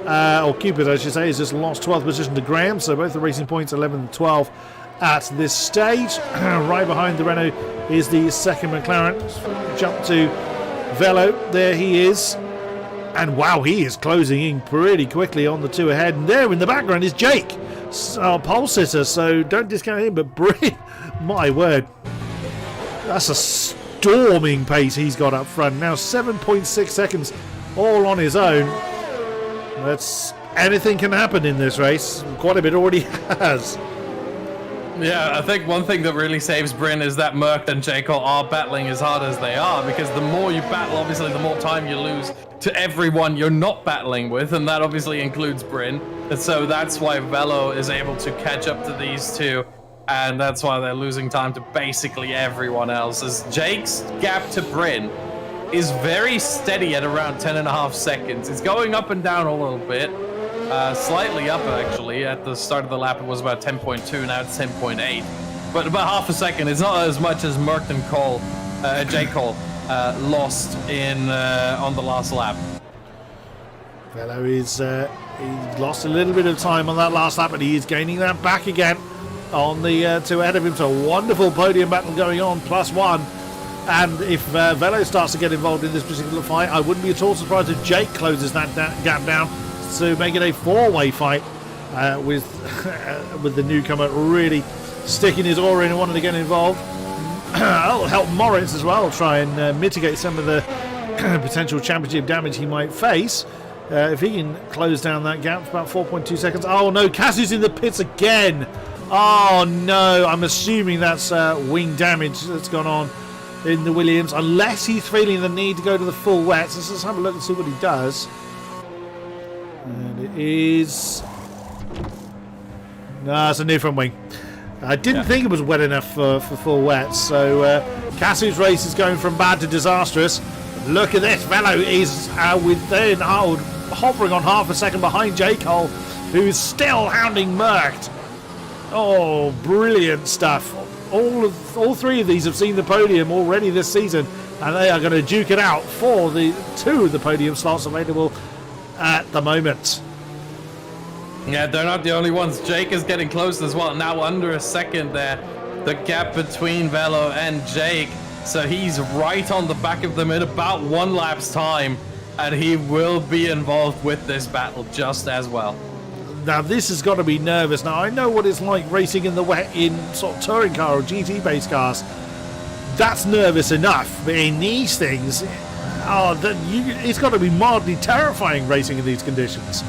or Cupid I should say, has just lost 12th position to Graham, so both the Racing Points 11 and 12 at this stage. Right behind the Renault is the second McLaren. Jump to Velo, there he is, and wow, he is closing in pretty quickly on the two ahead, and there in the background is Jake, our pole sitter, so don't discount him, but Bryn, my word, that's a storming pace he's got up front. Now 7.6 seconds all on his own. Anything can happen in this race. Quite a bit already has. Yeah, I think one thing that really saves Bryn is that Merck and Jacob are battling as hard as they are, because the more you battle, obviously, the more time you lose to everyone you're not battling with, and that obviously includes Bryn. And so that's why Velo is able to catch up to these two, and that's why they're losing time to basically everyone else. As Jake's gap to Bryn is very steady at around 10.5 seconds. It's going up and down a little bit. Slightly up, actually. At the start of the lap, it was about 10.2. Now it's 10.8. But about half a second. It's not as much as Merck and J. Cole lost on the last lap. Velo is he lost a little bit of time on that last lap, but he is gaining that back again on the two ahead of him. So a wonderful podium battle going on, +1. And if Velo starts to get involved in this particular fight, I wouldn't be at all surprised if Jake closes that gap down to make it a four-way fight with the newcomer really sticking his oar in and wanting to get involved. That'll help Moritz as well try and mitigate some of the potential championship damage he might face. If he can close down that gap, it's about 4.2 seconds. Oh no, Cassie's in the pits again. Oh no, I'm assuming that's wing damage that's gone on in the Williams, unless he's feeling the need to go to the full wets. So let's have a look and see what he does. And it is... No, it's a new front wing. I didn't think it was wet enough for full wets. So Cassie's race is going from bad to disastrous. Look at this. Velo is hovering on half a second behind J. Cole, who is still hounding Merckx. Oh, brilliant stuff. All three of these have seen the podium already this season, and they are going to duke it out for the two of the podium slots available at the moment. Yeah, they're not the only ones. Jake is getting close as well. Now under a second there, the gap between Velo and Jake. So he's right on the back of them in about 1 lap's time, and he will be involved with this battle just as well. Now this has got to be nervous. Now I know what it's like racing in the wet in sort of touring car or GT based cars. That's nervous enough, but in these things, it's got to be mildly terrifying racing in these conditions.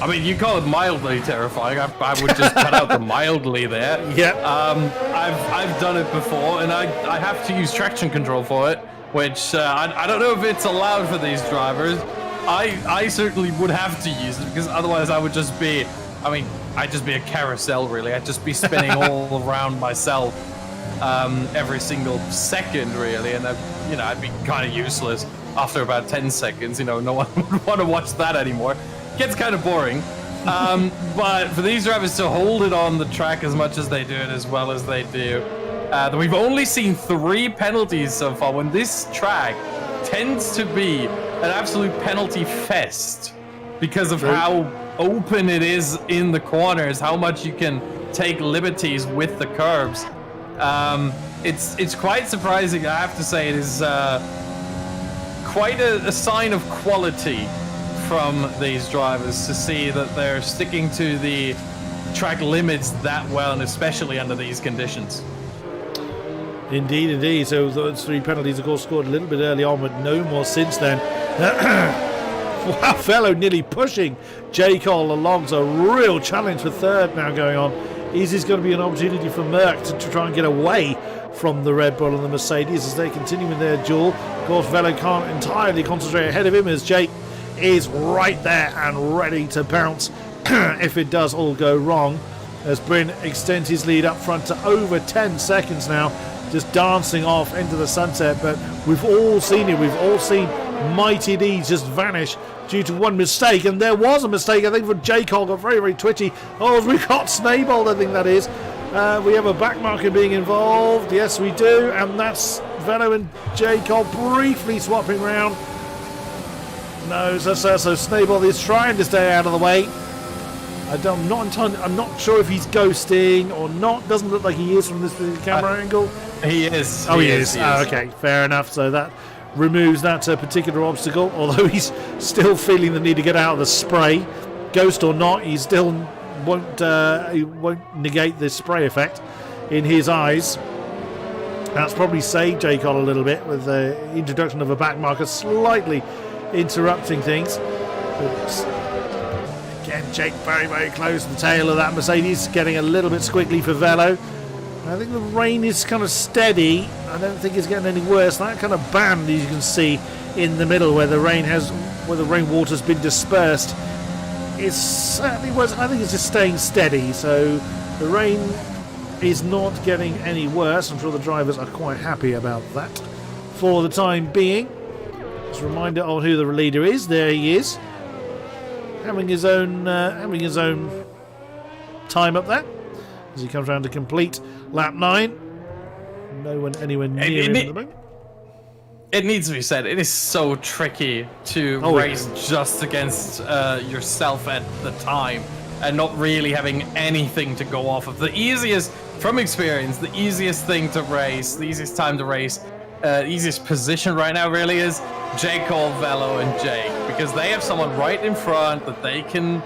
I mean, you call it mildly terrifying. I would just cut out the mildly there. Yeah. I've done it before, and I have to use traction control for it, which I don't know if it's allowed for these drivers. I certainly would have to use it, because otherwise I would just be, I'd just be a carousel, really. I'd just be spinning all around myself every single second, really, and I'd be kind of useless after about 10 seconds. No one would want to watch that anymore. Gets kind of boring. But for these drivers to hold it on the track as much as they do it, as well as they do, we've only seen 3 penalties so far, when this track tends to be an absolute penalty fest because of how open it is in the corners, how much you can take liberties with the curbs. It's quite surprising, I have to say. It is quite a sign of quality from these drivers to see that they're sticking to the track limits that well, and especially under these conditions. Indeed, indeed. So those 3 penalties, of course, scored a little bit early on, but no more since then. Wow, Velo nearly pushing J. Cole along. So a real challenge for third now going on. Is this going to be an opportunity for Merck to try and get away from the Red Bull and the Mercedes as they continue in their duel? Of course, Velo can't entirely concentrate ahead of him, as Jake is right there and ready to pounce if it does all go wrong, as Bryn extends his lead up front to over 10 seconds now, just dancing off into the sunset. But we've all seen it. We've all seen Mighty D just vanish due to one mistake, and there was a mistake, I think, for J. Cole. Got very, very twitchy. Oh, we've got Snaybold, I think that is. We have a back marker being involved. Yes, we do, and that's Velo and J. Cole briefly swapping around. No, so Snowball is trying to stay out of the way. I'm not sure if he's ghosting or not. Doesn't look like he is from this camera angle. He is. Oh, he is. Oh, okay, fair enough. So that removes that particular obstacle. Although he's still feeling the need to get out of the spray, ghost or not, he still he won't negate the spray effect in his eyes. That's probably saved J. Cole a little bit with the introduction of a back marker, slightly interrupting things. But again, Jake very, very close to the tail of that Mercedes, getting a little bit squiggly for Velo. I think the rain is kind of steady. I don't think it's getting any worse. That kind of band, as you can see in the middle, where the rainwater's been dispersed, it certainly was. I think it's just staying steady. So the rain is not getting any worse. I'm sure the drivers are quite happy about that for the time being. Just a reminder of who the leader is. There he is, having his own time up there as he comes around to complete lap 9. No one anywhere near him at the moment. It needs to be said, it is so tricky to race just against yourself at the time and not really having anything to go off of. The easiest, from experience, the easiest thing to race, the easiest time to race, easiest position right now really is J. Cole, Velo, and Jake, because they have someone right in front that they can,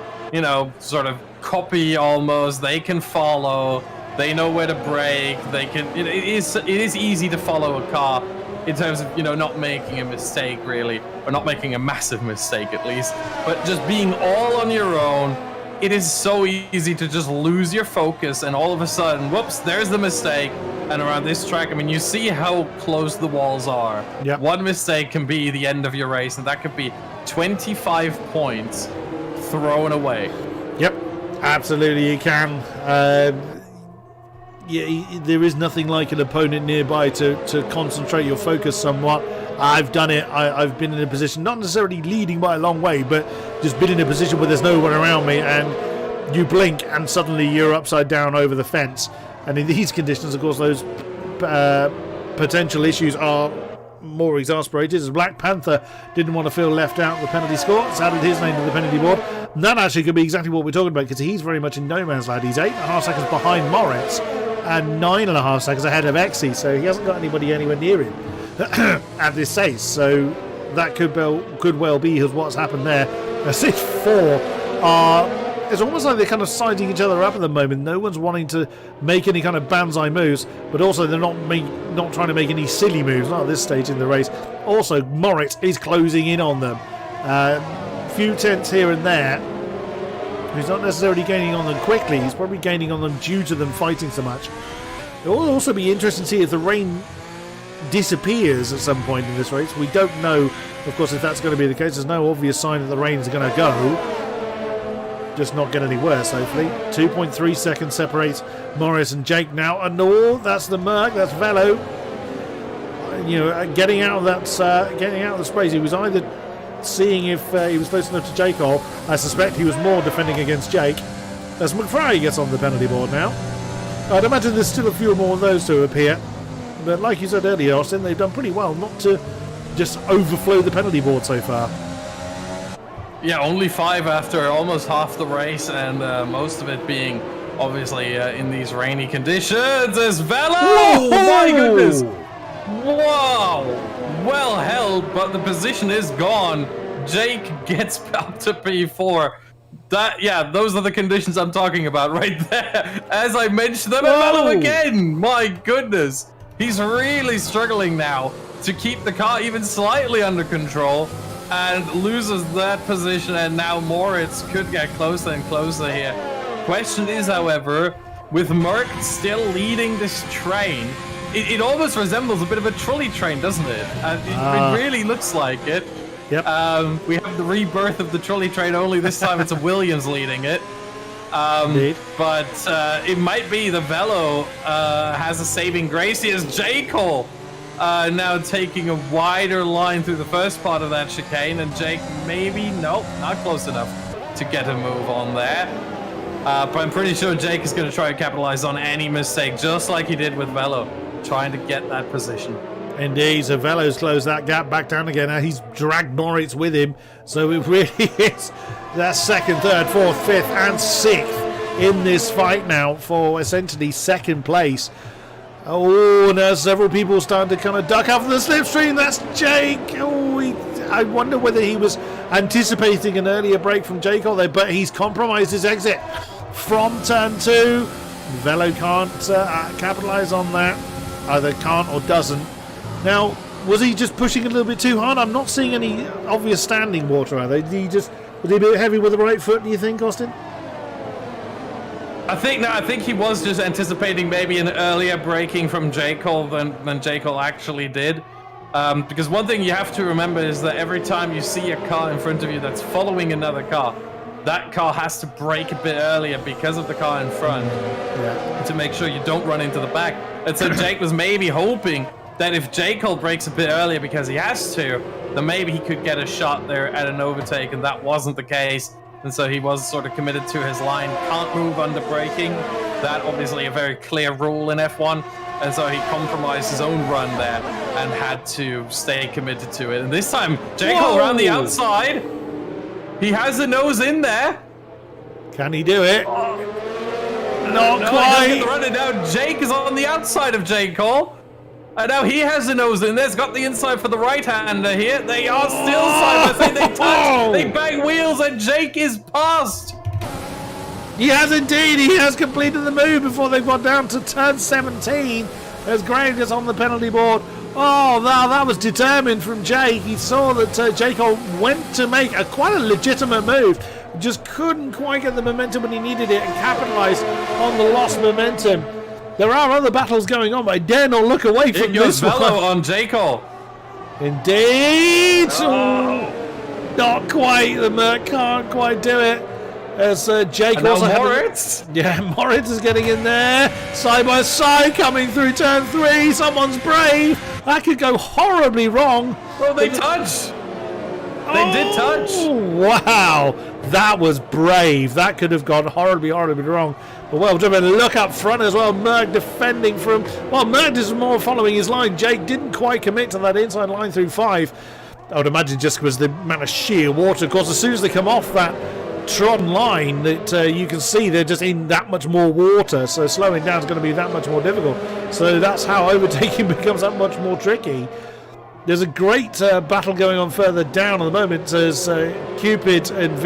sort of copy almost. They can follow. They know where to brake. They can. It is easy to follow a car in terms of not making a mistake really, or not making a massive mistake at least. But just being all on your own, it is so easy to just lose your focus, and all of a sudden, whoops, there's the mistake. And around this track, I mean, you see how close the walls are. Yep. One mistake can be the end of your race, and that could be 25 points thrown away. Yep, absolutely you can. There is nothing like an opponent nearby to concentrate your focus somewhat. I've done it. I've been in a position, not necessarily leading by a long way, but just been in a position where there's no one around me, and you blink and suddenly you're upside down over the fence. And in these conditions, of course, those potential issues are more exasperated, as Black Panther didn't want to feel left out of the penalty score. It's added his name to the penalty board. And that actually could be exactly what we're talking about, because he's very much in no man's land. He's 8.5 seconds behind Moritz and 9.5 seconds ahead of Exy, so he hasn't got anybody anywhere near him at this stage. So that could well be what's happened there. As if 4 are... It's almost like they're kind of siding each other up at the moment. No one's wanting to make any kind of banzai moves, but also they're not trying to make any silly moves, not at this stage in the race. Also, Moritz is closing in on them. Few tenths here and there. He's not necessarily gaining on them quickly. He's probably gaining on them due to them fighting so much. It will also be interesting to see if the rain disappears at some point in this race. We don't know, of course, if that's going to be the case. There's no obvious sign that the rain's going to go. Just not get any worse, hopefully. 2.3 seconds separates Morris and Jake now. And that's the Merc, that's Velo. Getting out of the sprays. He was either seeing if he was close enough to Jake, or I suspect he was more defending against Jake. As McFry gets on the penalty board now. I'd imagine there's still a few more of those to appear. But like you said earlier, Austin, they've done pretty well not to just overflow the penalty board so far. Yeah, only 5 after almost half the race, and most of it being obviously in these rainy conditions. As Velo! Oh my goodness! Wow! Well held, but the position is gone. Jake gets up to P4. Those are the conditions I'm talking about right there. As I mentioned them, Velo again! My goodness! He's really struggling now to keep the car even slightly under control, and loses that position, and now Moritz could get closer and closer here. Question is, however, with Merc still leading this train, it almost resembles a bit of a trolley train, doesn't it? It really looks like it. Yep. We have the rebirth of the trolley train, only this time it's a Williams leading it. But it might be the Velo has a saving grace here as J. Cole now taking a wider line through the first part of that chicane, and Jake nope, not close enough to get a move on there. But I'm pretty sure Jake is going to try and capitalize on any mistake, just like he did with Velo, trying to get that position. Indeed, so Velo's closed that gap back down again. Now he's dragged Moritz with him, so it really is that second, third, fourth, fifth, and sixth in this fight now for essentially second place. Oh, now several people starting to kind of duck up the slipstream. That's Jake. Oh, I wonder whether he was anticipating an earlier break from Jake there, but he's compromised his exit from turn 2. Velo can't capitalise on that. Either can't or doesn't. Now, was he just pushing a little bit too hard? I'm not seeing any obvious standing water, are they? Was he a bit heavy with the right foot, do you think, Austin? I think he was just anticipating maybe an earlier braking from J. Cole than J. Cole actually did. Because one thing you have to remember is that every time you see a car in front of you that's following another car, that car has to brake a bit earlier because of the car in front to make sure you don't run into the back. And so Jake was maybe hoping that if J. Cole brakes a bit earlier because he has to, then maybe he could get a shot there at an overtake, and that wasn't the case. And so he was sort of committed to his line, can't move under braking. That obviously a very clear rule in F1. And so he compromised his own run there and had to stay committed to it. And this time, J. Cole around the outside. He has the nose in there. Can he do it? Not No, quite. he doesn't get the run, and now Jake is on the outside of J. Cole. And now he has the nose in there. He's got the inside for the right-hander here. They are still side by side. They touch. They bang wheels, and Jake is past. He has indeed. He has completed the move before they've got down to turn 17 as Graham gets on the penalty board. Oh, that was determined from Jake. He saw that Jake went to make quite a legitimate move. Just couldn't quite get the momentum when he needed it and capitalised on the lost momentum. There are other battles going on, but I dare not look away from this Velo one. on J. Cole. Indeed! Oh, not quite. The Merc can't quite do it. As Jake And also now had Moritz. Moritz is getting in there. Side by side, coming through turn 3. Someone's brave. That could go horribly wrong. Oh, they touch. They did touch. Wow, that was brave. That could have gone horribly wrong. But well done. Look up front as well. Merc defending from... Well, Merc is more following his line. Jake didn't quite commit to that inside line through 5. I would imagine just because the amount of sheer water. Of course, as soon as they come off that trodden line, that you can see they're just in that much more water. So slowing down is going to be that much more difficult. So that's how overtaking becomes that much more tricky. There's a great battle going on further down at the moment as Cupid and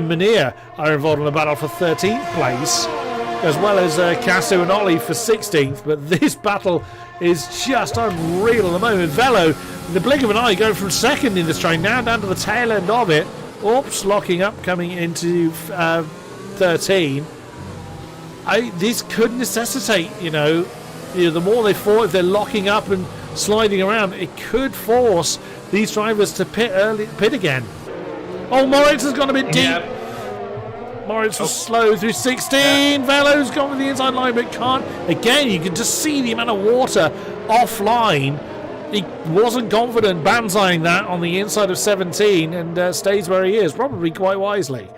Mania are involved in a battle for 13th place, as well as Casso and Ollie for 16th. But this battle is just unreal at the moment. Velo, in the blink of an eye, going from second in this train, now down to the tail end of it. Oops, locking up, coming into 13. This could necessitate, the more they fought, if they're locking up and sliding around, it could force these drivers to pit again. Oh, Moritz has gone a bit deep. Yep. Moritz was slow through 16. Velo's gone with the inside line, but can't. Again, you can just see the amount of water offline. He wasn't confident banzaiing that on the inside of 17 and stays where he is, probably quite wisely.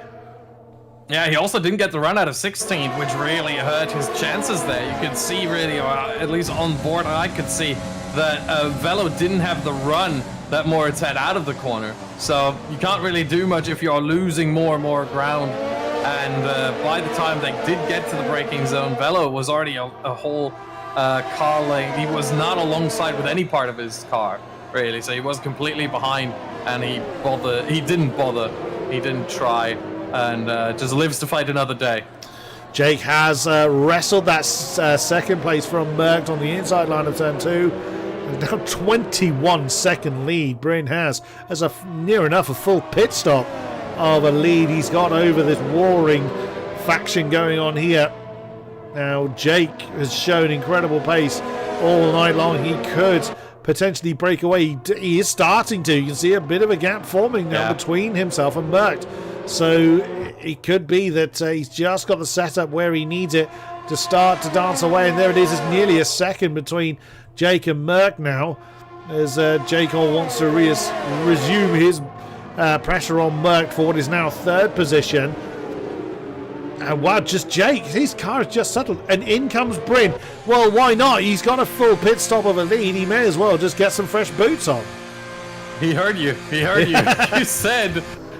Yeah, he also didn't get the run out of 16, which really hurt his chances there. You could see really, or at least on board, I could see that Velo didn't have the run that Moritz had out of the corner. So you can't really do much if you're losing more and more ground. And by the time they did get to the braking zone, Velo was already a whole car lane. He was not alongside with any part of his car, really. So he was completely behind, and he didn't bother. He didn't try, and just lives to fight another day. Jake has wrestled that second place from Merck on the inside line of turn 2. Now 21 second lead Bryn has as near enough a full pit stop of a lead he's got over this warring faction going on here. Now Jake has shown incredible pace all night long. He could potentially break away. He is starting to. You can see a bit of a gap forming now between himself and Merck. So it could be that he's just got the setup where he needs it to start to dance away. And there it is. It's nearly a second between Jake and Merck now, as Jake wants to resume his pressure on Merck for what is now third position. And wow, just Jake. His car has just settled. And in comes Bryn. Well, why not? He's got a full pit stop of a lead. He may as well just get some fresh boots on. He heard you. He heard you.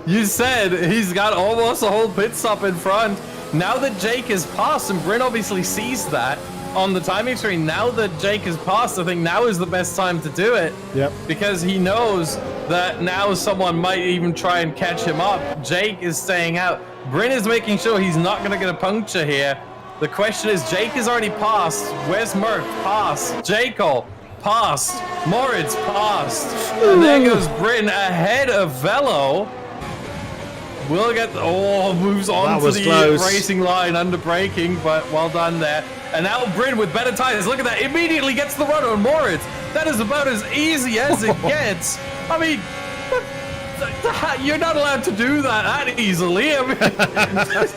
You said he's got almost a whole pit stop in front. Now that Jake is passed, and Bryn obviously sees that on the timing screen, now that Jake is passed, I think now is the best time to do it. Yep. Because he knows that now someone might even try and catch him up. Jake is staying out. Bryn is making sure he's not going to get a puncture here. The question is, Jake is already passed. Where's Merck? Passed. Jaco, passed. Moritz, passed. And there goes Bryn ahead of Velo. Will get, moves on to the close. racing line under braking, but well done there. And now Bryn with better tires, look at that, immediately gets the run on Moritz. That is about as easy as it gets. I mean, you're not allowed to do that easily. I mean, that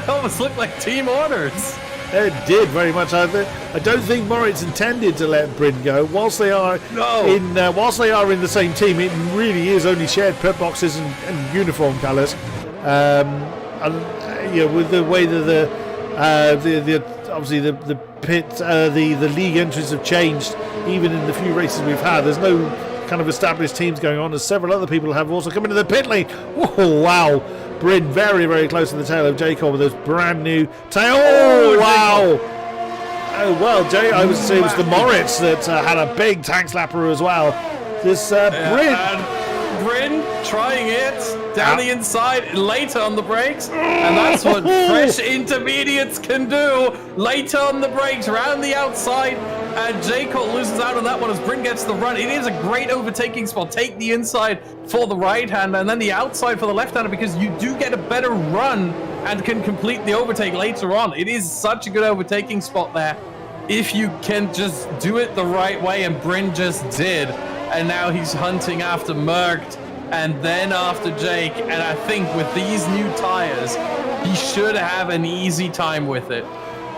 almost looked like team orders. It did very much. I don't think Moritz intended to let Bryn go. Whilst they are in the same team, it really is only shared pit boxes and uniform colours. With the way that obviously the pit the league entries have changed, even in the few races we've had, there's no kind of established teams going on, as several other people have also come into the pit lane. Whoa, wow. Bryn very, very close to the tail of Jacob with those brand new tail. Oh, wow. Oh, well, I would say it was the Moritz that had a big tank slapper as well. This Bryn trying it down the inside, later on the brakes, and that's what fresh intermediates can do. Later on the brakes, round the outside, and Jacob loses out on that one as Bryn gets the run. It is a great overtaking spot. Take the inside for the right-hander and then the outside for the left-hander, because you do get a better run and can complete the overtake later on. It is such a good overtaking spot there if you can just do it the right way, and Bryn just did. And now he's hunting after Mergt and then after Jake, and I think with these new tires, he should have an easy time with it.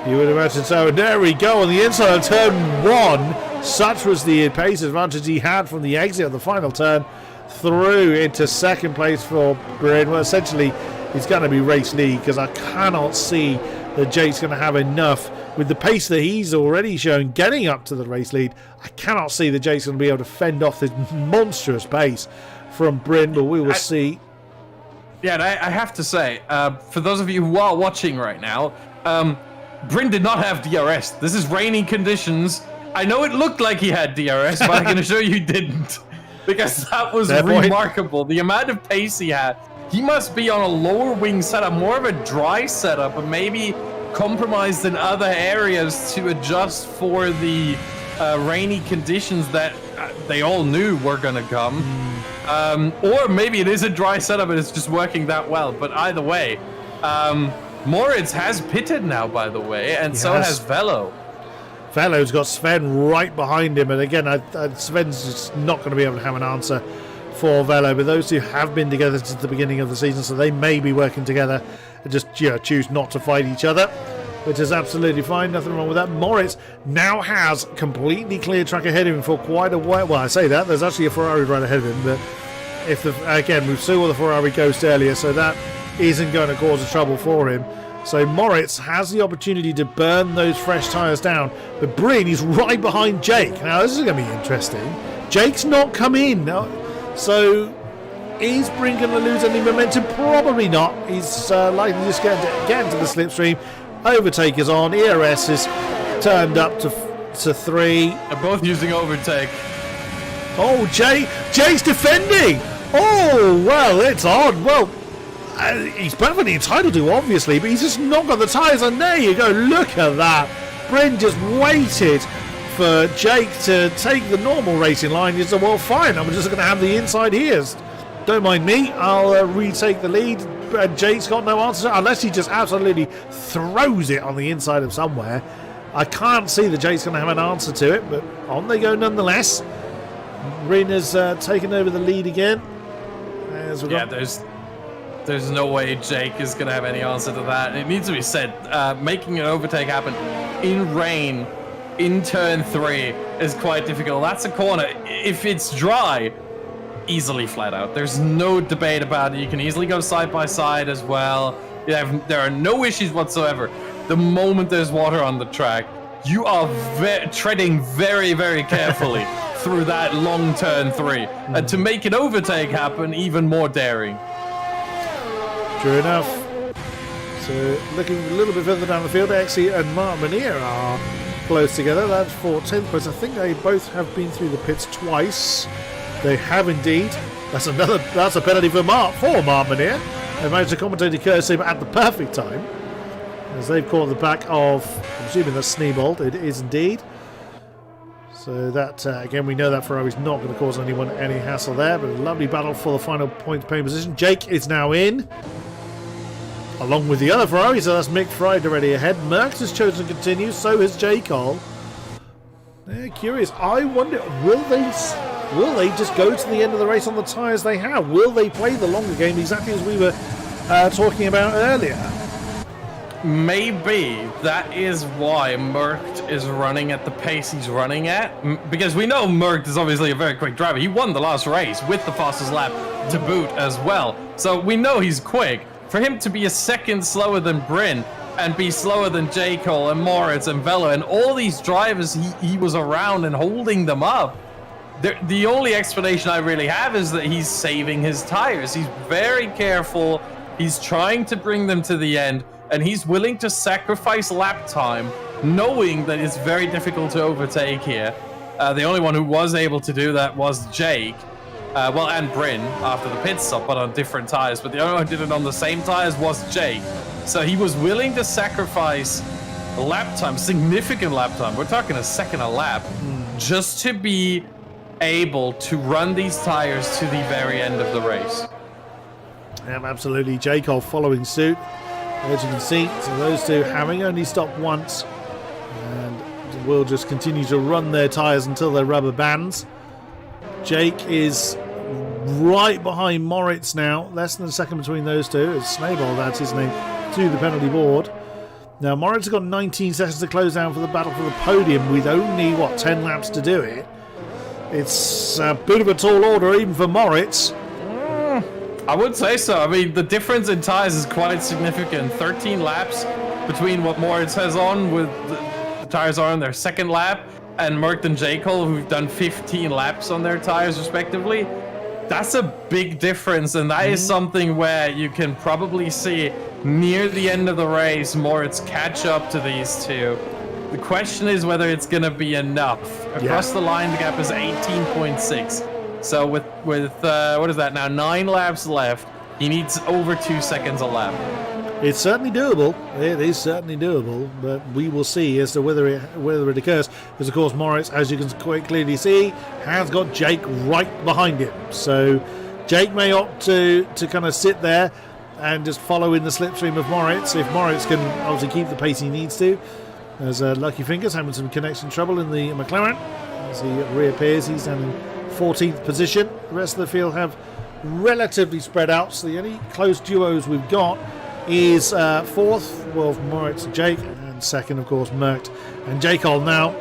You would imagine so. And there we go on the inside of turn 1. Such was the pace advantage he had from the exit of the final turn through into second place for Bryn. Well, essentially, it's going to be race lead, because I cannot see that Jake's going to have enough with the pace that he's already shown getting up to the race lead. I cannot see that Jake's going to be able to fend off this monstrous pace from Bryn, but we will see. Yeah, and I have to say, for those of you who are watching right now, Bryn did not have DRS. This is raining conditions. I know it looked like he had DRS, but I can assure you he didn't, because that was remarkable. The amount of pace he had. He must be on a lower wing setup, more of a dry setup, but maybe compromised in other areas to adjust for the rainy conditions that they all knew were going to come. Or maybe it is a dry setup and it's just working that well. But either way, Moritz has pitted now, by the way, and so has Velo. Velo's got Sven right behind him, and again, Sven's just not going to be able to have an answer for Velo, but those two have been together since the beginning of the season, so they may be working together and just choose not to fight each other, which is absolutely fine. Nothing wrong with that. Moritz now has completely clear track ahead of him for quite a while. Well, I say that, there's actually a Ferrari right ahead of him, but again, we saw the Ferrari ghost earlier, so that isn't going to cause a trouble for him. So Moritz has the opportunity to burn those fresh tyres down, but Bryn is right behind Jake. Now, this is going to be interesting. Jake's not come in. So, is Bryn going to lose any momentum? Probably not. He's likely just get into the slipstream. Overtake is on. ERS is turned up to 3. They're both using overtake. Oh, Jake's defending. Oh, well, it's on. Well, he's perfectly entitled to, obviously, but he's just not got the tyres on. There you go. Look at that. Bryn just waited for Jake to take the normal racing line. He said, well, fine, I'm just going to have the inside here. Don't mind me, I'll retake the lead. Jake's got no answer, unless he just absolutely throws it on the inside of somewhere. I can't see that Jake's going to have an answer to it, but on they go nonetheless. Bryn has taken over the lead again. There's no way Jake is going to have any answer to that. It needs to be said, making an overtake happen in rain in turn 3 is quite difficult. That's a corner. If it's dry, easily flat out. There's no debate about it. You can easily go side by side as well. There are no issues whatsoever. The moment there's water on the track, you are treading very, very carefully through that long turn 3. And to make an overtake happen, even more daring. True enough. So looking a little bit further down the field, Exy and Mark Monier are close together. That's for 10th place. I think they both have been through the pits twice. They have indeed. That's a penalty for Mark Monier. They managed to commentate the curse him at the perfect time, as they've caught the back of, I'm assuming that's Sneebold. It is indeed. So that, again, we know that Ferrari's not going to cause anyone any hassle there, but a lovely battle for the final point paying position. Jake is now in, along with the other Ferrari, so that's Mick Fried already ahead. Merckx has chosen to continue, so has J. Cole. They're curious. I wonder, will they just go to the end of the race on the tyres they have? Will they play the longer game exactly as we were talking about earlier? Maybe that is why Merckx is running at the pace he's running at. Because we know Merckx is obviously a very quick driver. He won the last race with the fastest lap to boot as well. So we know he's quick. For him to be a second slower than Bryn and be slower than J. Cole and Moritz and Velo and all these drivers he was around and holding them up, the only explanation I really have is that he's saving his tires. He's very careful. He's trying to bring them to the end, and he's willing to sacrifice lap time, knowing that it's very difficult to overtake here. The only one who was able to do that was Jake. And Bryn after the pit stop, but on different tires. But the only one who did it on the same tires was Jake. So he was willing to sacrifice lap time, significant lap time. We're talking a second a lap, just to be able to run these tires to the very end of the race. Yeah, absolutely. J. Cole following suit, as you can see. So those two having only stopped once, and will just continue to run their tires until they're rubber bands. Jake is right behind Moritz now, less than a second between those two. It's Snowball, that's his name, to the penalty board. Now Moritz has got 19 seconds to close down for the battle for the podium with only, 10 laps to do it. It's a bit of a tall order even for Moritz. I would say so. I mean, the difference in tires is quite significant. 13 laps between what Moritz has on with the tires are on their second lap, and Merckx and J. Cole, who've done 15 laps on their tires respectively. That's a big difference, and that is something where you can probably see near the end of the race Moritz catch up to these two. The question is whether it's going to be enough. Across the line, the gap is 18.6. So with what is that now? 9 laps left. He needs over 2 seconds a lap. It's certainly doable. It is certainly doable, but we will see as to whether it occurs. Because of course, Moritz, as you can quite clearly see, has got Jake right behind him. So Jake may opt to kind of sit there and just follow in the slipstream of Moritz. If Moritz can obviously keep the pace he needs to. As Lucky Fingers having some connection trouble in the McLaren. As he reappears, he's down in 14th position. The rest of the field have relatively spread out, so the only close duos we've got is 4th, Moritz and Jake, and 2nd, of course, Merckx and J. Cole. Now,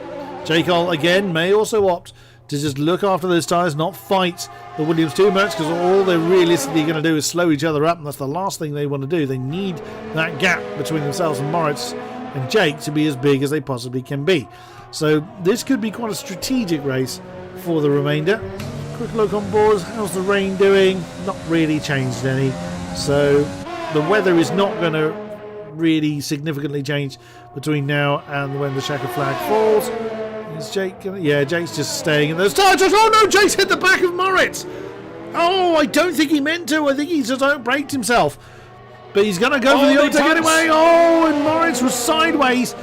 J. Cole, again, may also opt to just look after those tyres, not fight the Williams 2 Merckx, because all they're realistically going to do is slow each other up, and that's the last thing they want to do. They need that gap between themselves and Moritz and Jake to be as big as they possibly can be. So this could be quite a strategic race for the remainder. Quick look on boards. How's the rain doing? Not really changed any. So the weather is not going to really significantly change between now and when the checkered flag falls. Is Jake gonna... Yeah, Jake's just staying in those tires. Oh no, Jake's hit the back of Moritz. Oh, I don't think he meant to. I think he just outbraked himself. But he's going to go for the overtake anyway. Oh, and Moritz was sideways,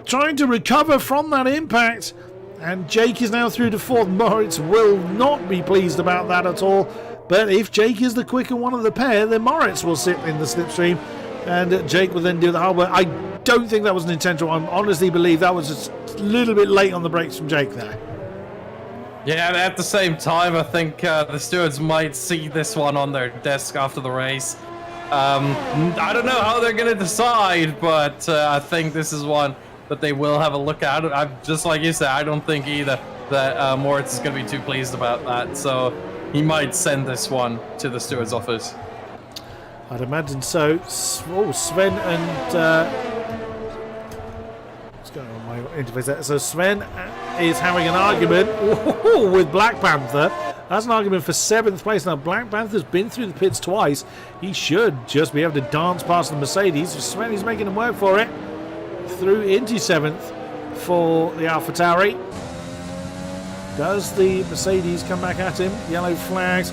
trying to recover from that impact. And Jake is now through to 4th. Moritz will not be pleased about that at all. But if Jake is the quicker one of the pair, then Moritz will sit in the slipstream. And Jake will then do the hard work. I don't think that was an intentional. I honestly believe that was just a little bit late on the brakes from Jake there. Yeah, at the same time, I think the stewards might see this one on their desk after the race. I don't know how they're going to decide, but I think this is one that they will have a look at. Just like you said, I don't think either that Moritz is going to be too pleased about that. So he might send this one to the steward's office. I'd imagine so. Oh, Sven and... what's going on my interface there? So Sven is having an argument with Black Panther. That's an argument for 7th place. Now, Black Panther's been through the pits twice. He should just be able to dance past the Mercedes. Sven is making him work for it. Through into 7th for the AlphaTauri. Does the Mercedes come back at him? Yellow flags.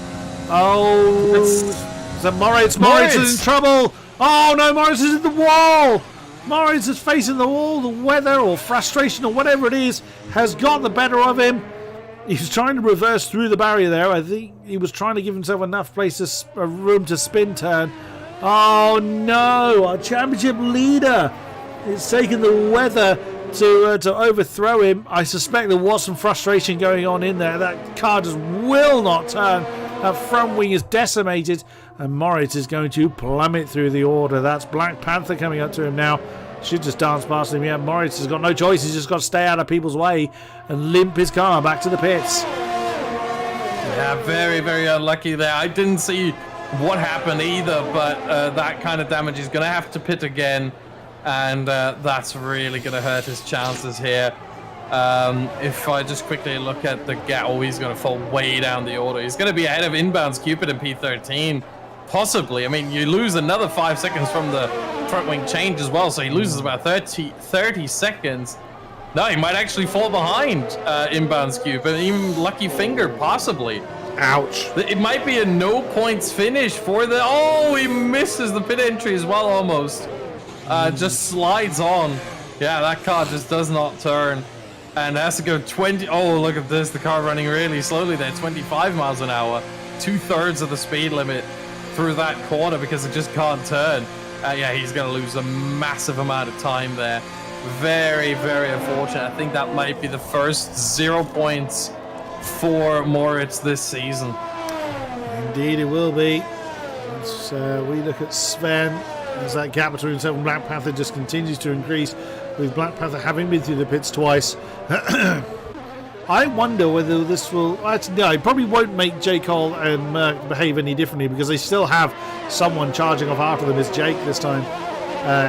Oh, is that Moritz? Moritz is in trouble. Oh no, Moritz is in the wall. Moritz is facing the wall. The weather or frustration or whatever it is has got the better of him. He's trying to reverse through the barrier there. I think he was trying to give himself enough room to spin turn. Oh no, our championship leader is taking the weather to overthrow him. I suspect there was some frustration going on in there. That car just will not turn. That front wing is decimated, and Moritz is going to plummet through the order. That's Black Panther coming up to him now. Should just dance past him. Yeah, Moritz has got no choice. He's just got to stay out of people's way and limp his car back to the pits. Yeah, very, very unlucky there. I didn't see what happened either, but that kind of damage, he's going to have to pit again. And that's really going to hurt his chances here. If I just quickly look at the gap, oh, he's going to fall way down the order. He's going to be ahead of Inbound's Cupid in P13, possibly. I mean, you lose another 5 seconds from the front wing change as well, so he loses about 30 seconds. No, he might actually fall behind Inbound's Cupid, even Lucky Finger, possibly. Ouch. It might be a no points finish for the... Oh, he misses the pit entry as well, almost. Just slides on. Yeah, that car just does not turn. And has to go 20... Oh, look at this. The car running really slowly there. 25 miles an hour. 2/3 of the speed limit through that corner because it just can't turn. Yeah, he's going to lose a massive amount of time there. Very, very unfortunate. I think that might be the first 0 points for Moritz this season. Indeed it will be. As we look at Sven, as that gap between himself and Black Panther just continues to increase, with Black Panther having been through the pits twice. I wonder whether this will... Actually, no, it probably won't make J. Cole and Merck behave any differently because they still have someone charging off after them as Jake this time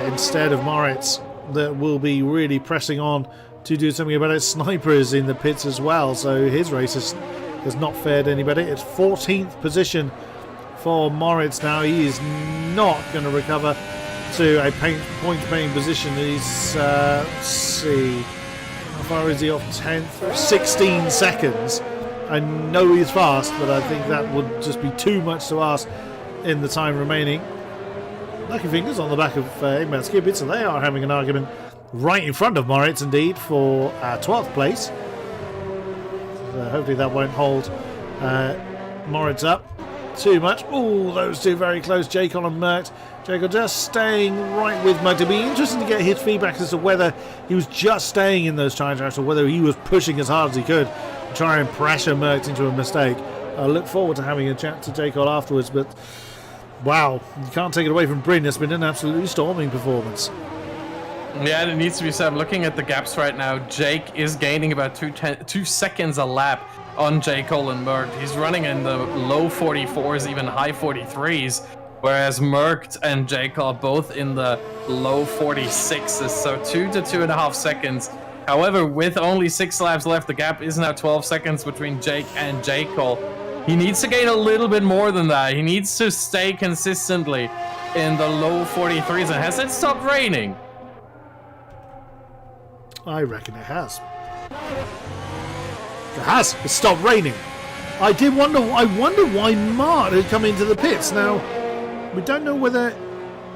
instead of Moritz, that will be really pressing on to do something about it. Sniper is in the pits as well, so his race has not fared any better. It's 14th position for Moritz now. He is not going to recover to a point-paying position. He's, let's see, how far is he off 10th? 16 seconds. I know he's fast, but I think that would just be too much to ask in the time remaining. Lucky Fingers on the back of Eggman's Cupid, so they are having an argument right in front of Moritz, indeed, for 12th place. So hopefully that won't hold Moritz up too much. Oh, those two very close, Jacol and Merckx. Jacol just staying right with Merckx. It'd be interesting to get his feedback as to whether he was just staying in those tire tracks or whether he was pushing as hard as he could to try and pressure Merckx into a mistake. I look forward to having a chat to Jacol afterwards, but wow, you can't take it away from Bryn. It's been an absolutely storming performance. Yeah, and it needs to be said. I'm looking at the gaps right now. Jake is gaining about 2 seconds a lap on J. Cole and Merckx. He's running in the low 44s, even high 43s, whereas Merckx and J. Cole are both in the low 46s, so 2 to 2.5 seconds. However, with only 6 laps left, the gap is now 12 seconds between Jake and J. Cole. He needs to gain a little bit more than that. He needs to stay consistently in the low 43s. And has it stopped raining? I reckon it has. It has. It stopped raining. I wonder why Mart had come into the pits. Now, we don't know whether...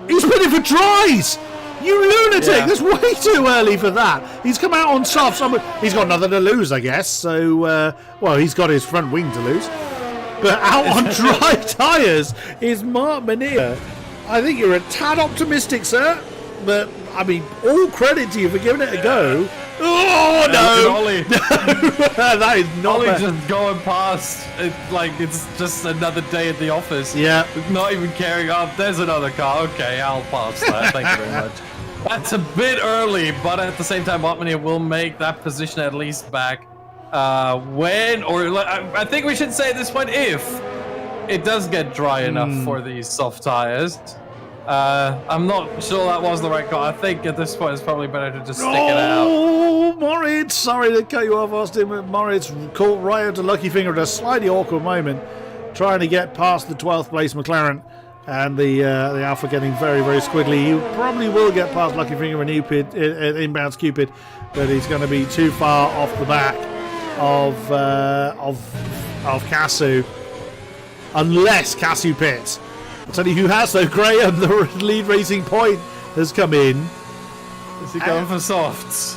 He's putting for tries! You lunatic! Yeah. That's way too early for that. He's come out on softs. He's got nothing to lose, I guess. So, well, he's got his front wing to lose. But out on dry tyres is Mark Mania. I think you're a tad optimistic, sir. But, I mean, all credit to you for giving it a go. Oh, no! Ollie, That is not Ollie bad. just going past it like it's just another day at the office. Yeah. Not even caring. Oh, there's another car. Okay, I'll pass that. Thank you very much. That's a bit early, but at the same time, Botmania will make that position at least back. I think we should say at this point, if it does get dry enough for these soft tires. I'm not sure that was the right call. I think at this point it's probably better to just stick it out. Oh, Moritz! Sorry to cut you off, Austin, but Moritz caught right up to Lucky Finger at a slightly awkward moment, trying to get past the 12th place McLaren, and the Alpha getting very, very squiggly. He probably will get past Lucky Finger and inbounds Cupid, but he's going to be too far off the back of Casu, unless Casu pits. I'll tell you who has though. Graham, the lead racing point, has come in. Is he going for softs?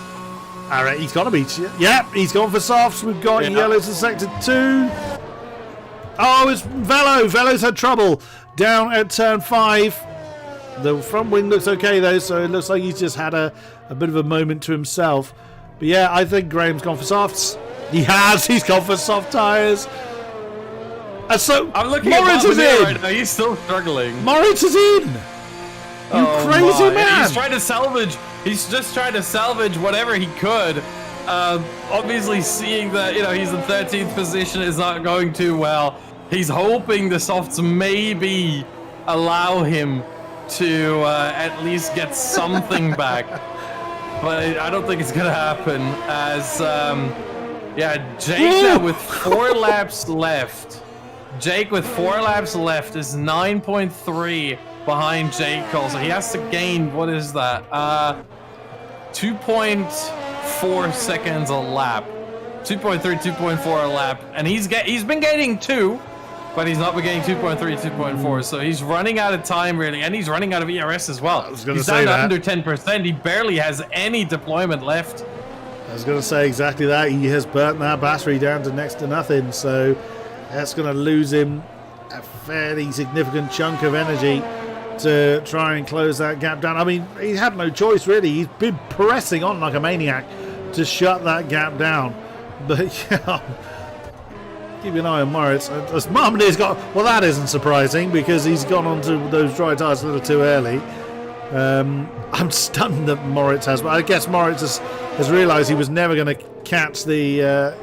All right, he's got to be. Yep, he's gone for softs. We've got yellows in sector 2. Oh, it's Velo. Velo's had trouble down at turn 5. The front wing looks okay though, so it looks like he's just had a bit of a moment to himself. But yeah, I think Graham's gone for softs. He has. He's gone for soft tyres. And so I'm looking Moritz at is in. right now. He's still struggling. Moritz is in. You crazy my. man. He's trying to salvage. He's just trying to salvage whatever he could. Obviously, seeing that he's in 13th position is not going too well. He's hoping the softs maybe allow him to at least get something back. But I don't think it's gonna happen. As Jake now with 4 laps left. Jake with 4 laps left is 9.3 behind Jake Cole. So he has to gain, what is that? 2.4 seconds a lap. 2.3, 2.4 a lap. And he's been getting 2, but he's not been getting 2.3, 2.4. So he's running out of time really, and he's running out of ERS as well. I was gonna he's say down that. to under 10%. He barely has any deployment left. I was going to say exactly that. He has burnt that battery down to next to nothing, so that's going to lose him a fairly significant chunk of energy to try and close that gap down. I mean, he had no choice really. He's been pressing on like a maniac to shut that gap down. But yeah, keep an eye on Moritz. As Marmonier's got, well, that isn't surprising because he's gone onto those dry tyres a little too early. I'm stunned that Moritz has, but I guess Moritz has realised he was never going to catch the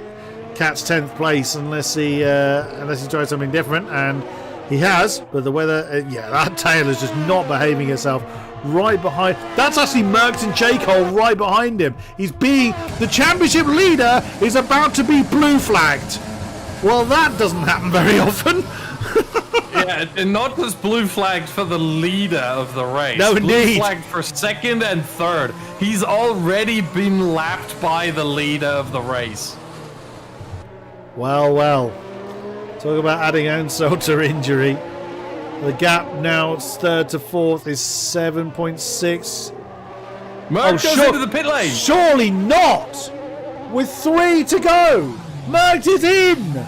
catch 10th place unless he tried something different, and he has. But the weather, that tail is just not behaving itself. Right behind, that's actually Merckx and Jake Cole right behind him. The championship leader is about to be blue flagged. Well, that doesn't happen very often. Yeah, and not just blue flagged for the leader of the race. No, blue indeed. flagged for 2nd and 3rd. He's already been lapped by the leader of the race. Well. Talk about adding insult to injury. The gap now, it's 3rd to 4th, is 7.6. Merck goes into the pit lane. Surely not! With 3 to go! Merckx is in!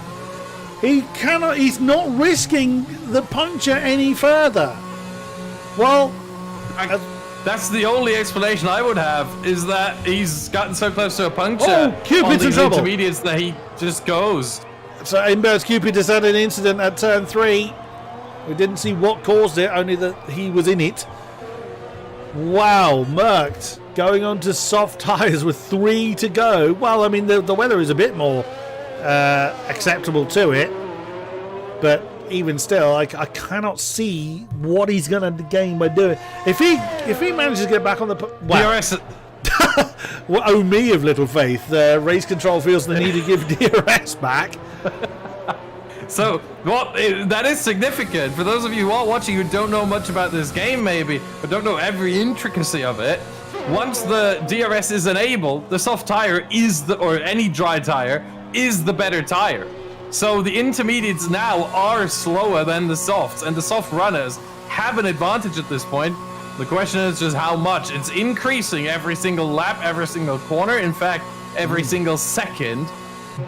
He's not risking the puncture any further. Well, that's the only explanation I would have, is that he's gotten so close to a puncture on Cupid's in these trouble. intermediates that he just goes. So inbounds Cupid has had an incident at turn 3. We didn't see what caused it, only that he was in it. Wow, Merckx going on to soft tyres with 3 to go. Well, I mean, the weather is a bit more acceptable to it, but even still, I cannot see what he's going to gain by doing. If he manages to get back on the DRS. Well, oh me of little faith. Race control feels the need to give DRS back. So, that is significant. For those of you who are watching who don't know much about this game, maybe, but don't know every intricacy of it, once the DRS is enabled, the soft tire or any dry tire is the better tire. So the intermediates now are slower than the softs, and the soft runners have an advantage at this point. The question is just how much. It's increasing every single lap, every single corner, in fact, every single second.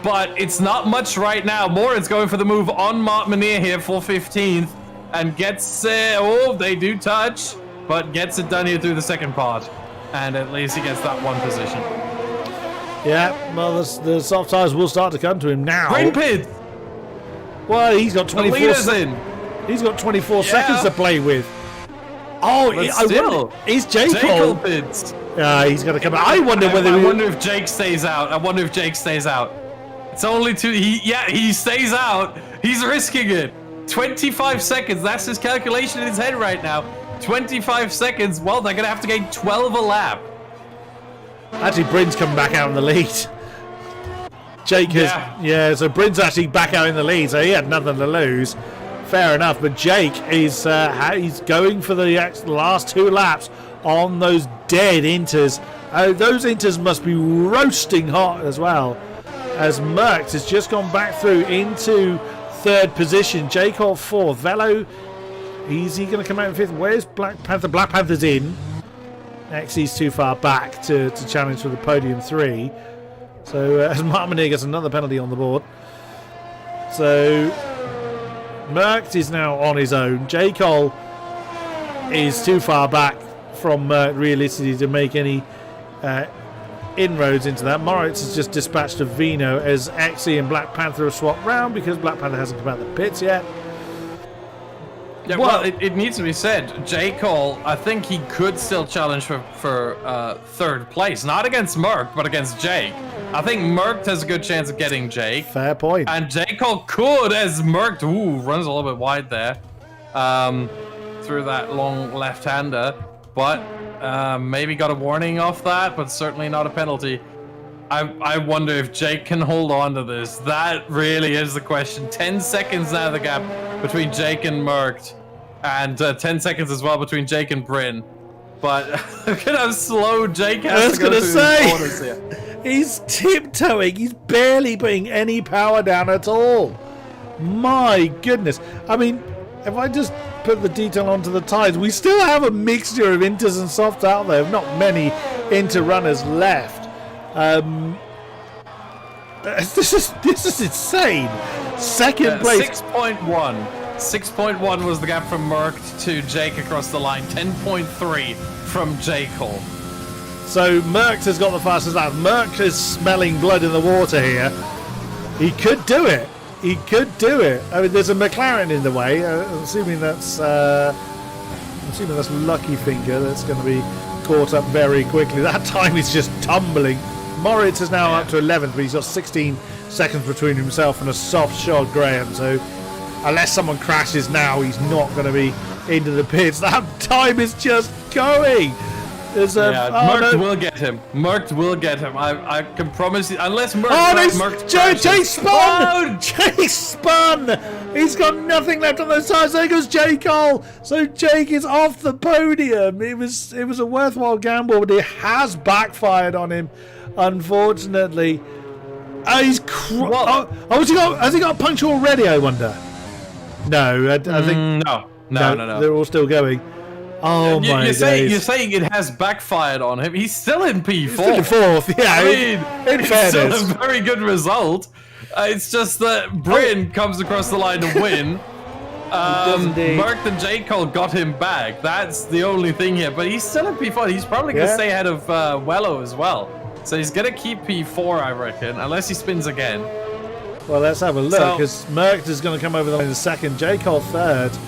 But it's not much right now. Moritz going for the move on Montminier here for 15th, and gets they do touch, but gets it done here through the second part. And at least he gets that one position. Yeah, well, the soft tyres will start to come to him now. Green pit! Well, he's got 24. The leader's in. He's got 24 seconds to play with. Oh, But I still, wonder, is Jake Jake Cole? pits. He's going to come out. I wonder whether. I wonder if Jake stays out. Oh, It's only 2. He stays out. He's risking it. 25 seconds. That's his calculation in his head right now. 25 seconds. Well, they're going to have to gain 12 a lap. Actually, Bryn's coming back out in the lead. Jake has... Yeah, so Bryn's actually back out in the lead, so he had nothing to lose. Fair enough, but Jake is he's going for the last 2 laps on those dead Inters. Those Inters must be roasting hot as well, as Merckx has just gone back through into 3rd position. Jake off 4th. Velo, is he going to come out in 5th? Where's Black Panther? Black Panther's in. XE's too far back to challenge for the podium 3. So as Marmonier gets another penalty on the board. So Merckx is now on his own. J. Cole is too far back from realistically to make any inroads into that. Moritz has just dispatched a Vino as XE and Black Panther have swapped round because Black Panther hasn't come out of the pits yet. Yeah, well, it needs to be said, J. Cole, I think he could still challenge for 3rd place. Not against Merck, but against Jake. I think Merck has a good chance of getting Jake. Fair point. And J. Cole could, as Merck runs a little bit wide there, through that long left-hander. But maybe got a warning off that, but certainly not a penalty. I wonder if Jake can hold on to this. That really is the question. 10 seconds now the gap between Jake and Merck. And 10 seconds as well between Jake and Bryn. But look at how slow Jake has to go through these corners here. He's tiptoeing. He's barely putting any power down at all. My goodness. I mean, if I just put the detail onto the tyres, we still have a mixture of Inters and softs out there. Not many Inter runners left. This is insane. 2nd place. 6.1 was the gap from Merck to Jake across the line. 10.3 from J. Cole. So Merckx has got the fastest lap. Merckx is smelling blood in the water here. He could do it. He could do it. I mean, there's a McLaren in the way. I'm assuming that's Lucky Finger that's going to be caught up very quickly. That time is just tumbling. Moritz is now up to 11th, but he's got 16 seconds between himself and a soft shod Graham. So unless someone crashes now, he's not going to be into the pits. That time is just going. There's a Merck will get him. Merck will get him. I can promise you. Unless Merck. Jake spun! Jake spun! He's got nothing left on those tires. There goes J. Cole. So Jake is off the podium. It was a worthwhile gamble, but it has backfired on him, unfortunately. Has he got a puncture already, I wonder? No, I think no. They're all still going. Oh my days. You're saying it has backfired on him. He's still in P4. He's still in 4th, yeah. I mean, in fairness. Still a very good result. It's just that Bryn comes across the line to win. Merck and J. Cole got him back. That's the only thing here. But he's still in P4. He's probably going to stay ahead of Wello as well. So he's going to keep P4, I reckon, unless he spins again. Well, let's have a look, because Merck is going to come over the line in 2nd. J. Cole 3rd.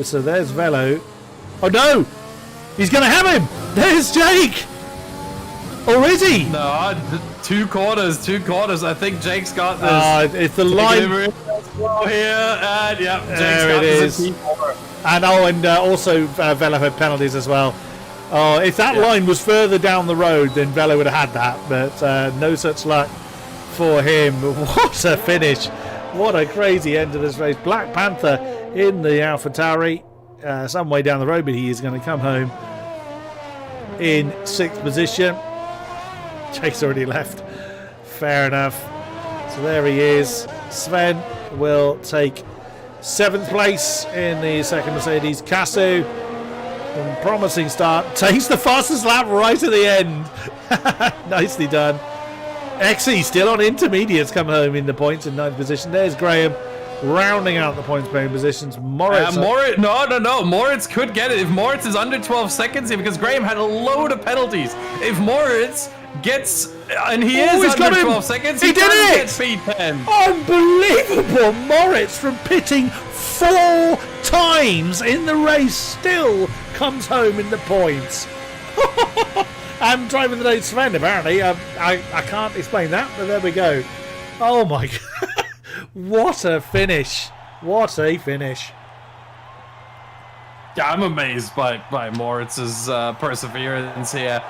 So there's Velo. Oh no! He's going to have him! There's Jake! Or is he? No, 2 quarters. I think Jake's got this. It's the line. Slow here, and Jake's there got it this is. in P4. And also Velo had penalties as well. Oh, if that line was further down the road, then Velo would have had that. But no such luck for him. What a finish. What a crazy end to this race. Black Panther in the AlphaTauri, some way down the road, but he is going to come home in 6th position. Jake's already left. Fair enough. So there he is. Sven will take 7th place in the 2nd Mercedes. Casu, promising start, takes the fastest lap right at the end. Nicely done. XE still on intermediates, come home in the points in 9th position. There's Graham rounding out the points paying positions. Moritz. No. Moritz could get it if Moritz is under 12 seconds here, because Graham had a load of penalties. If Moritz gets, and he is under 12 seconds, he did it! P10. Unbelievable! Moritz, from pitting 4 times in the race, still comes home in the points. And driving the day Sven, apparently. I can't explain that, but there we go. Oh my God. What a finish! What a finish! Yeah, I'm amazed by Moritz's perseverance here.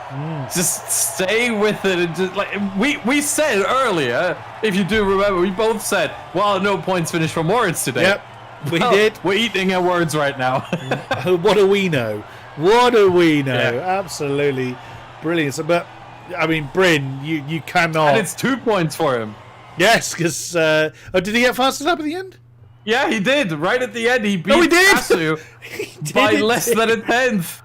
Just stay with it, and just like we said earlier. If you do remember, we both said, "Well, no points finished for Moritz today." Yep, we Well, did. We're eating our words right now. What do we know? What do we know? Yeah. Absolutely brilliant. So, but I mean, Bryn, you cannot. And it's 2 points for him. Yes, because oh, did he get fastest lap at the end? Yeah, he did. Right at the end, he beat he did! Kasu He did by it. less than a tenth.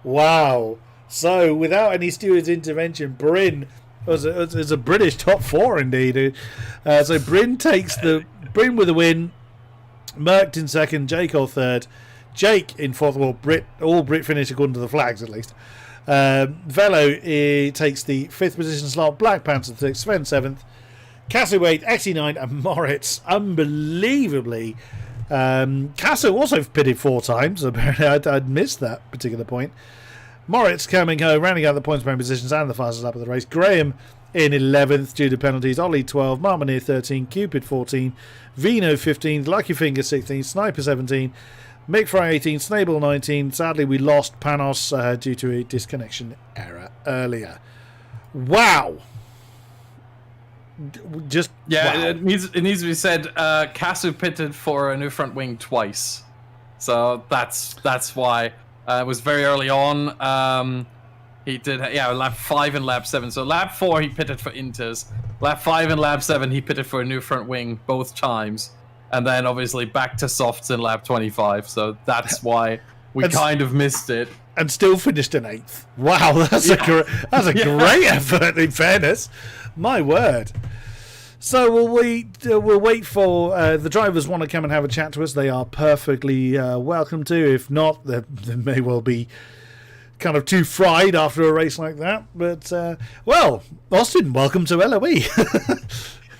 Wow. So, without any steward's intervention, Bryn was a British top 4 indeed. So Bryn takes Bryn with the win. Merckx in second, Jake on third, Jake in fourth. Well, all Brit finish according to the flags at least. Velo takes the 5th position slot. Black Panther 6th, Sven 7th, Kasu 8th, XE9, and Moritz unbelievably. Kasu also pitted 4 times. Apparently, I'd missed that particular point. Moritz coming home, rounding out the points paying positions and the fastest lap of the race. Graham in 11th due to penalties. Ollie 12, Marmineer 13, Cupid 14, Vino 15th, Lucky Finger 16th, Sniper 17, Mick Fry 18, Snable 19. Sadly, we lost Panos due to a disconnection error earlier. Wow. Just Yeah, wow. it needs to be said. Kasu pitted for a new front wing twice, so that's why it was very early on. He did lap 5 and lap 7. So lap 4 he pitted for Inters. Lap 5 and lap 7 he pitted for a new front wing both times, and then obviously back to softs in lap 25. So that's why we That's- kind of missed it. And still finished in 8th. Wow, that's a great effort. In fairness, my word. So we'll wait for the drivers want to come and have a chat to us. They are perfectly welcome to. If not, they may well be kind of too fried after a race like that. But well, Austin, welcome to LOE.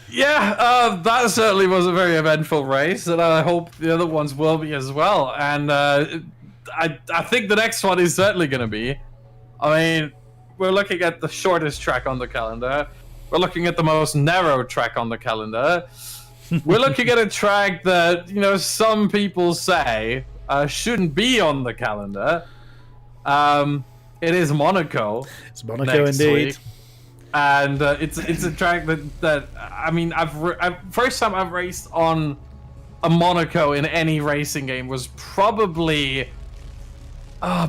Yeah, that certainly was a very eventful race, and I hope the other ones will be as well. And I think the next one is certainly going to be. I mean, we're looking at the shortest track on the calendar. We're looking at the most narrow track on the calendar. We're looking at a track that, some people say shouldn't be on the calendar. It is Monaco. It's Monaco next indeed. week. And it's a track that I mean, first time I've raced on a Monaco in any racing game was probably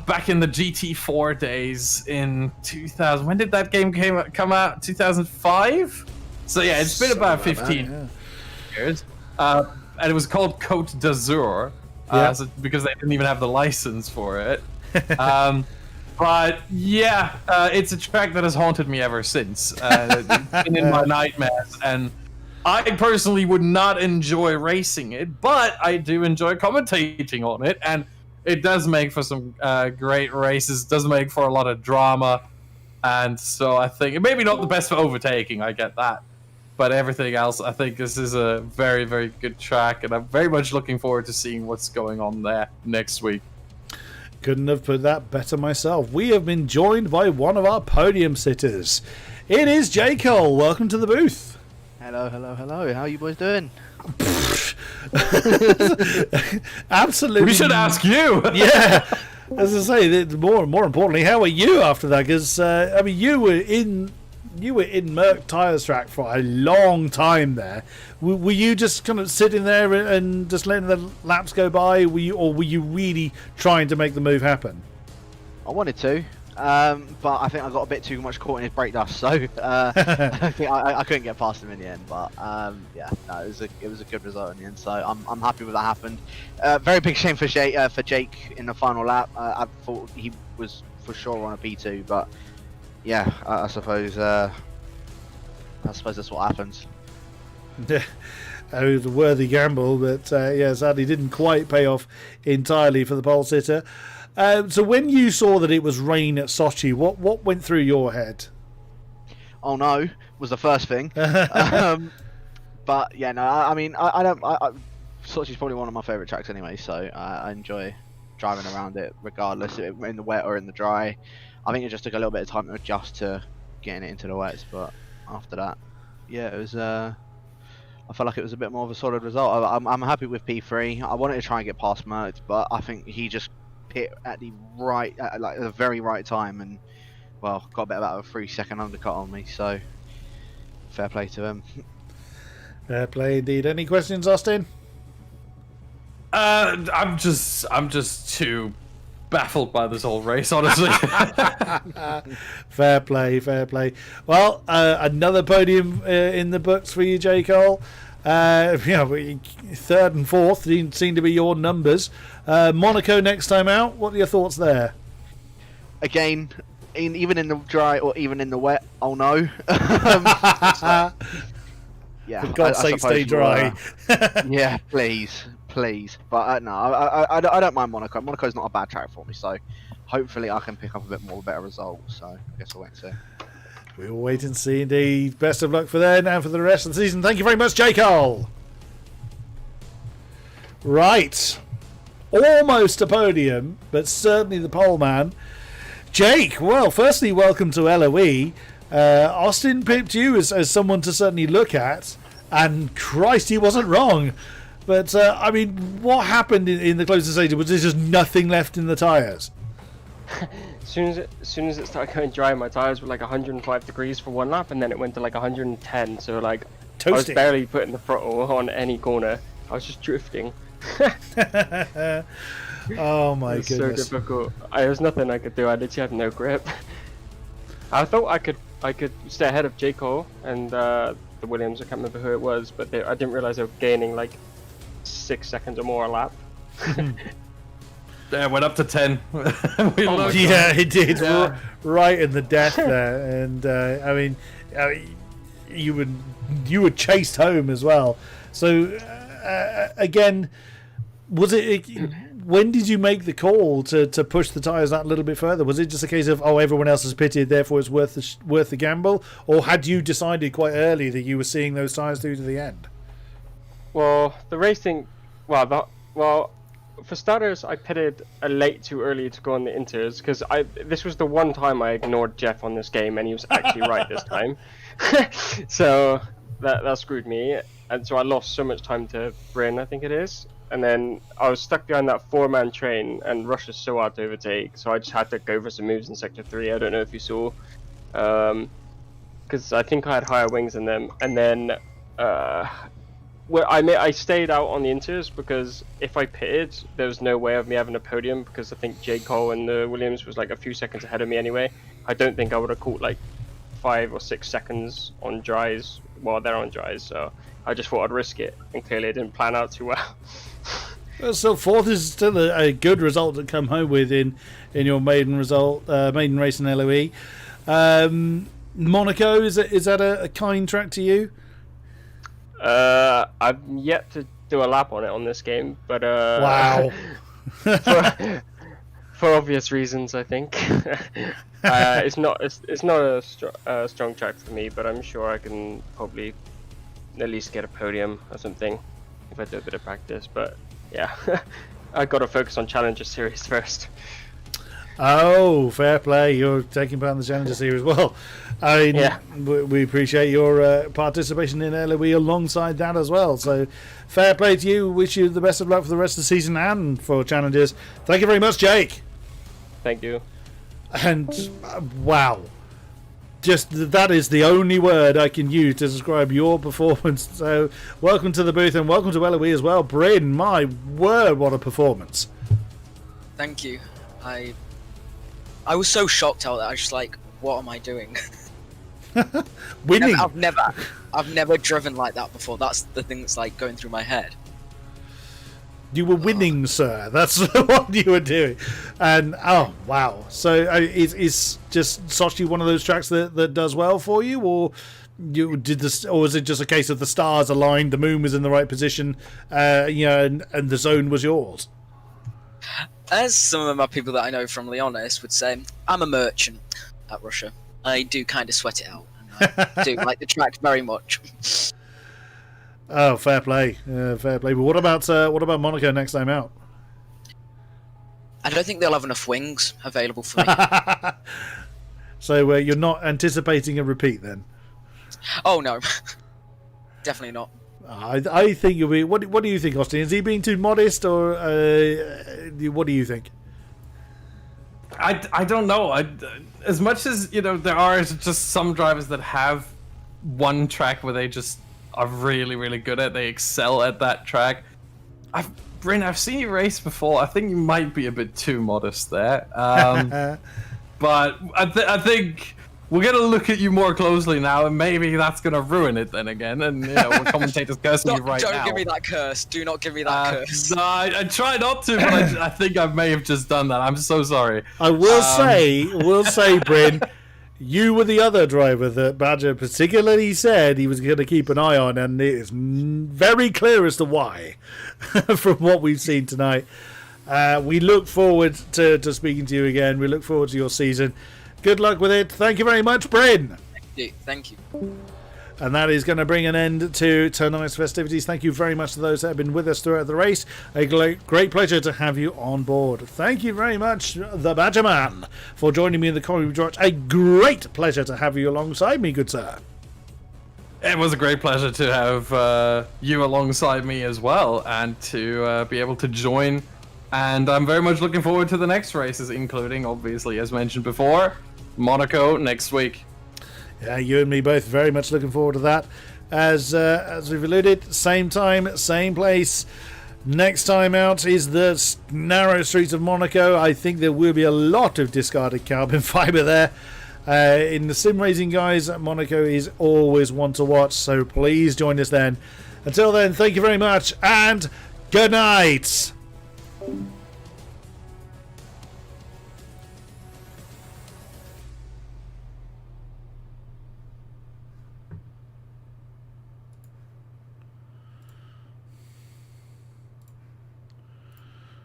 back in the GT4 days in 2000. When did that game come out? 2005. So yeah, it's been about 15 years. And it was called Côte d'Azur because they didn't even have the license for it. But yeah, it's a track that has haunted me ever since. It's been in my nightmares, and I personally would not enjoy racing it, but I do enjoy commentating on it, and it does make for some great races. It does make for a lot of drama, and so I think maybe not the best for overtaking. I get that, but everything else, I think this is a very, very good track, and I'm very much looking forward to seeing what's going on there next week. Couldn't have put that better myself. We have been joined by one of our podium sitters. It is J. Cole. Welcome to the booth. Hello, hello, hello. How are you boys doing? Absolutely. We should ask you. Yeah. As I say, more importantly, how are you after that? Because I mean, you were in Merck Tires Track for a long time there. Were you just kind of sitting there and just letting the laps go by? Were you really trying to make the move happen? I wanted to, but I think I got a bit too much caught in his brake dust, so I think I couldn't get past him in the end. But yeah, no, it was a good result in the end. So I'm happy with that happened. Very big shame for Jake in the final lap. I thought he was for sure on a P2, but yeah, I suppose that's what happens. It was a worthy gamble, but yeah, sadly didn't quite pay off entirely for the pole sitter. So when you saw that it was rain at Sochi, what went through your head? Oh no, was the first thing. But yeah, no, I mean, I don't. Sochi's probably one of my favourite tracks anyway, so I enjoy driving around it regardless, in the wet or in the dry. I think it just took a little bit of time to adjust to getting it into the wets, but after that, yeah, it was I felt like it was a bit more of a solid result. I'm happy with P3. I wanted to try and get past Merckx, but I think he just pit at the very right time, and well, got about a 3-second undercut on me. So fair play to him. Fair play indeed. Any questions, Austin? I'm just too baffled by this whole race, honestly. Fair play, fair play. Well, another podium in the books for you, J. Cole. Third and fourth seem to be your numbers. Monaco next time out. What are your thoughts there? Again, even in the dry or even in the wet, oh no. Yeah, For God's sake, stay dry. Yeah, please. But no, I don't mind Monaco. Monaco's not a bad track for me, so hopefully I can pick up a bit more better results. So I guess I'll wait and see. We'll wait and see indeed. Best of luck for then and for the rest of the season. Thank you very much, J. Cole. Right. Almost a podium, but certainly the pole man. Jake, well, firstly, welcome to LOE. Austin picked you as someone to certainly look at, and Christ, he wasn't wrong. But, I mean, what happened in the closing stages? Was there just nothing left in the tyres? As soon as it started going dry, my tires were like 105 degrees for one lap, and then it went to like 110. So like, I was Toasting. barely putting the throttle on any corner. I was just drifting. Oh my It was so goodness. difficult. There was nothing I could do. I literally had no grip. I thought I could stay ahead of J. Cole and the Williams. I can't remember who it was, but I didn't realize they were gaining like 6 seconds or more a lap. Yeah, went up to 10. We looked. Yeah, it did. Yeah. Right in the death there. And, I mean, you were chased home as well. So, again, was it... When did you make the call to push the tyres that little bit further? Was it just a case of, oh, everyone else has pitted, therefore it's worth the gamble? Or had you decided quite early that you were seeing those tyres through to the end? Well, the racing, for starters, I pitted a late too early to go on the inters because this was the one time I ignored Jeff on this game, and he was actually right this time. So that screwed me, and so I lost so much time to Bryn, I think it is. And then I was stuck behind that 4-man train, and Rush is so hard to overtake, so I just had to go for some moves in Sector 3. I don't know if you saw, because I think I had higher wings than them. And then I stayed out on the inters because if I pitted, there was no way of me having a podium because I think J. Cole and the Williams was like a few seconds ahead of me anyway. I don't think I would have caught like 5 or 6 seconds on dries while they're on dries, so I just thought I'd risk it, and clearly it didn't plan out too well. Well, so fourth is still a good result to come home with in your maiden race in LOE. Monaco, is that a kind track to you? I've yet to do a lap on it on this game, but Wow. for obvious reasons, I think. It's not a strong track for me, but I'm sure I can probably at least get a podium or something if I do a bit of practice. But yeah, I got to focus on Challenger Series first. Oh, fair play. You're taking part in the Challenger Series. Well, I mean, Yeah. we appreciate your participation in LOE alongside that as well. So fair play to you. Wish you the best of luck for the rest of the season and for Challengers. Thank you very much, Jake. Thank you. And wow. Just that is the only word I can use to describe your performance. So welcome to the booth and welcome to LOE as well. Bryn, my word, what a performance. Thank you. I was so shocked out that I was just like, what am I doing? Winning. I've never driven like that before. That's the thing that's like going through my head. You were winning, sir. That's what you were doing. And oh wow! So is just Sochi one of those tracks that does well for you, or you did this, or was it just a case of the stars aligned, the moon was in the right position, and the zone was yours? As some of my people that I know from Leonis would say, I'm a merchant at Russia. I do kind of sweat it out. And I do like the track very much. Oh, fair play, fair play. But what about Monaco next time out? I don't think they'll have enough wings available for me. So you're not anticipating a repeat then? Oh no, definitely not. I think you'll be. What do you think, Austin? Is he being too modest, or what do you think? I don't know. As much as there are just some drivers that have one track where they just are really, really good at. They excel at that track. Bryn, I've seen you race before. I think you might be a bit too modest there. But I think we're going to look at you more closely now, and maybe that's going to ruin it then again. And we're commentators cursing you right now. Don't give me that curse. Do not give me that curse. No, I try not to, but I think I may have just done that. I'm so sorry. I will say, Bryn, you were the other driver that Badger particularly said he was going to keep an eye on, and it is very clear as to why from what we've seen tonight. We look forward to speaking to you again. We look forward to your season. Good luck with it. Thank you very much, Bryn. Thank you. And that is going to bring an end to tonight's festivities. Thank you very much to those that have been with us throughout the race. A great pleasure to have you on board. Thank you very much, the Badger Man, for joining me in the commentary watch. A great pleasure to have you alongside me, good sir. It was a great pleasure to have you alongside me as well, and to be able to join. And I'm very much looking forward to the next races, including, obviously, as mentioned before, Monaco next week. Yeah, you and me both very much looking forward to that. As we've alluded, same time, same place. Next time out is the narrow streets of Monaco. I think there will be a lot of discarded carbon fibre there. In the sim racing, guys, Monaco is always one to watch, so please join us then. Until then, thank you very much, and good night.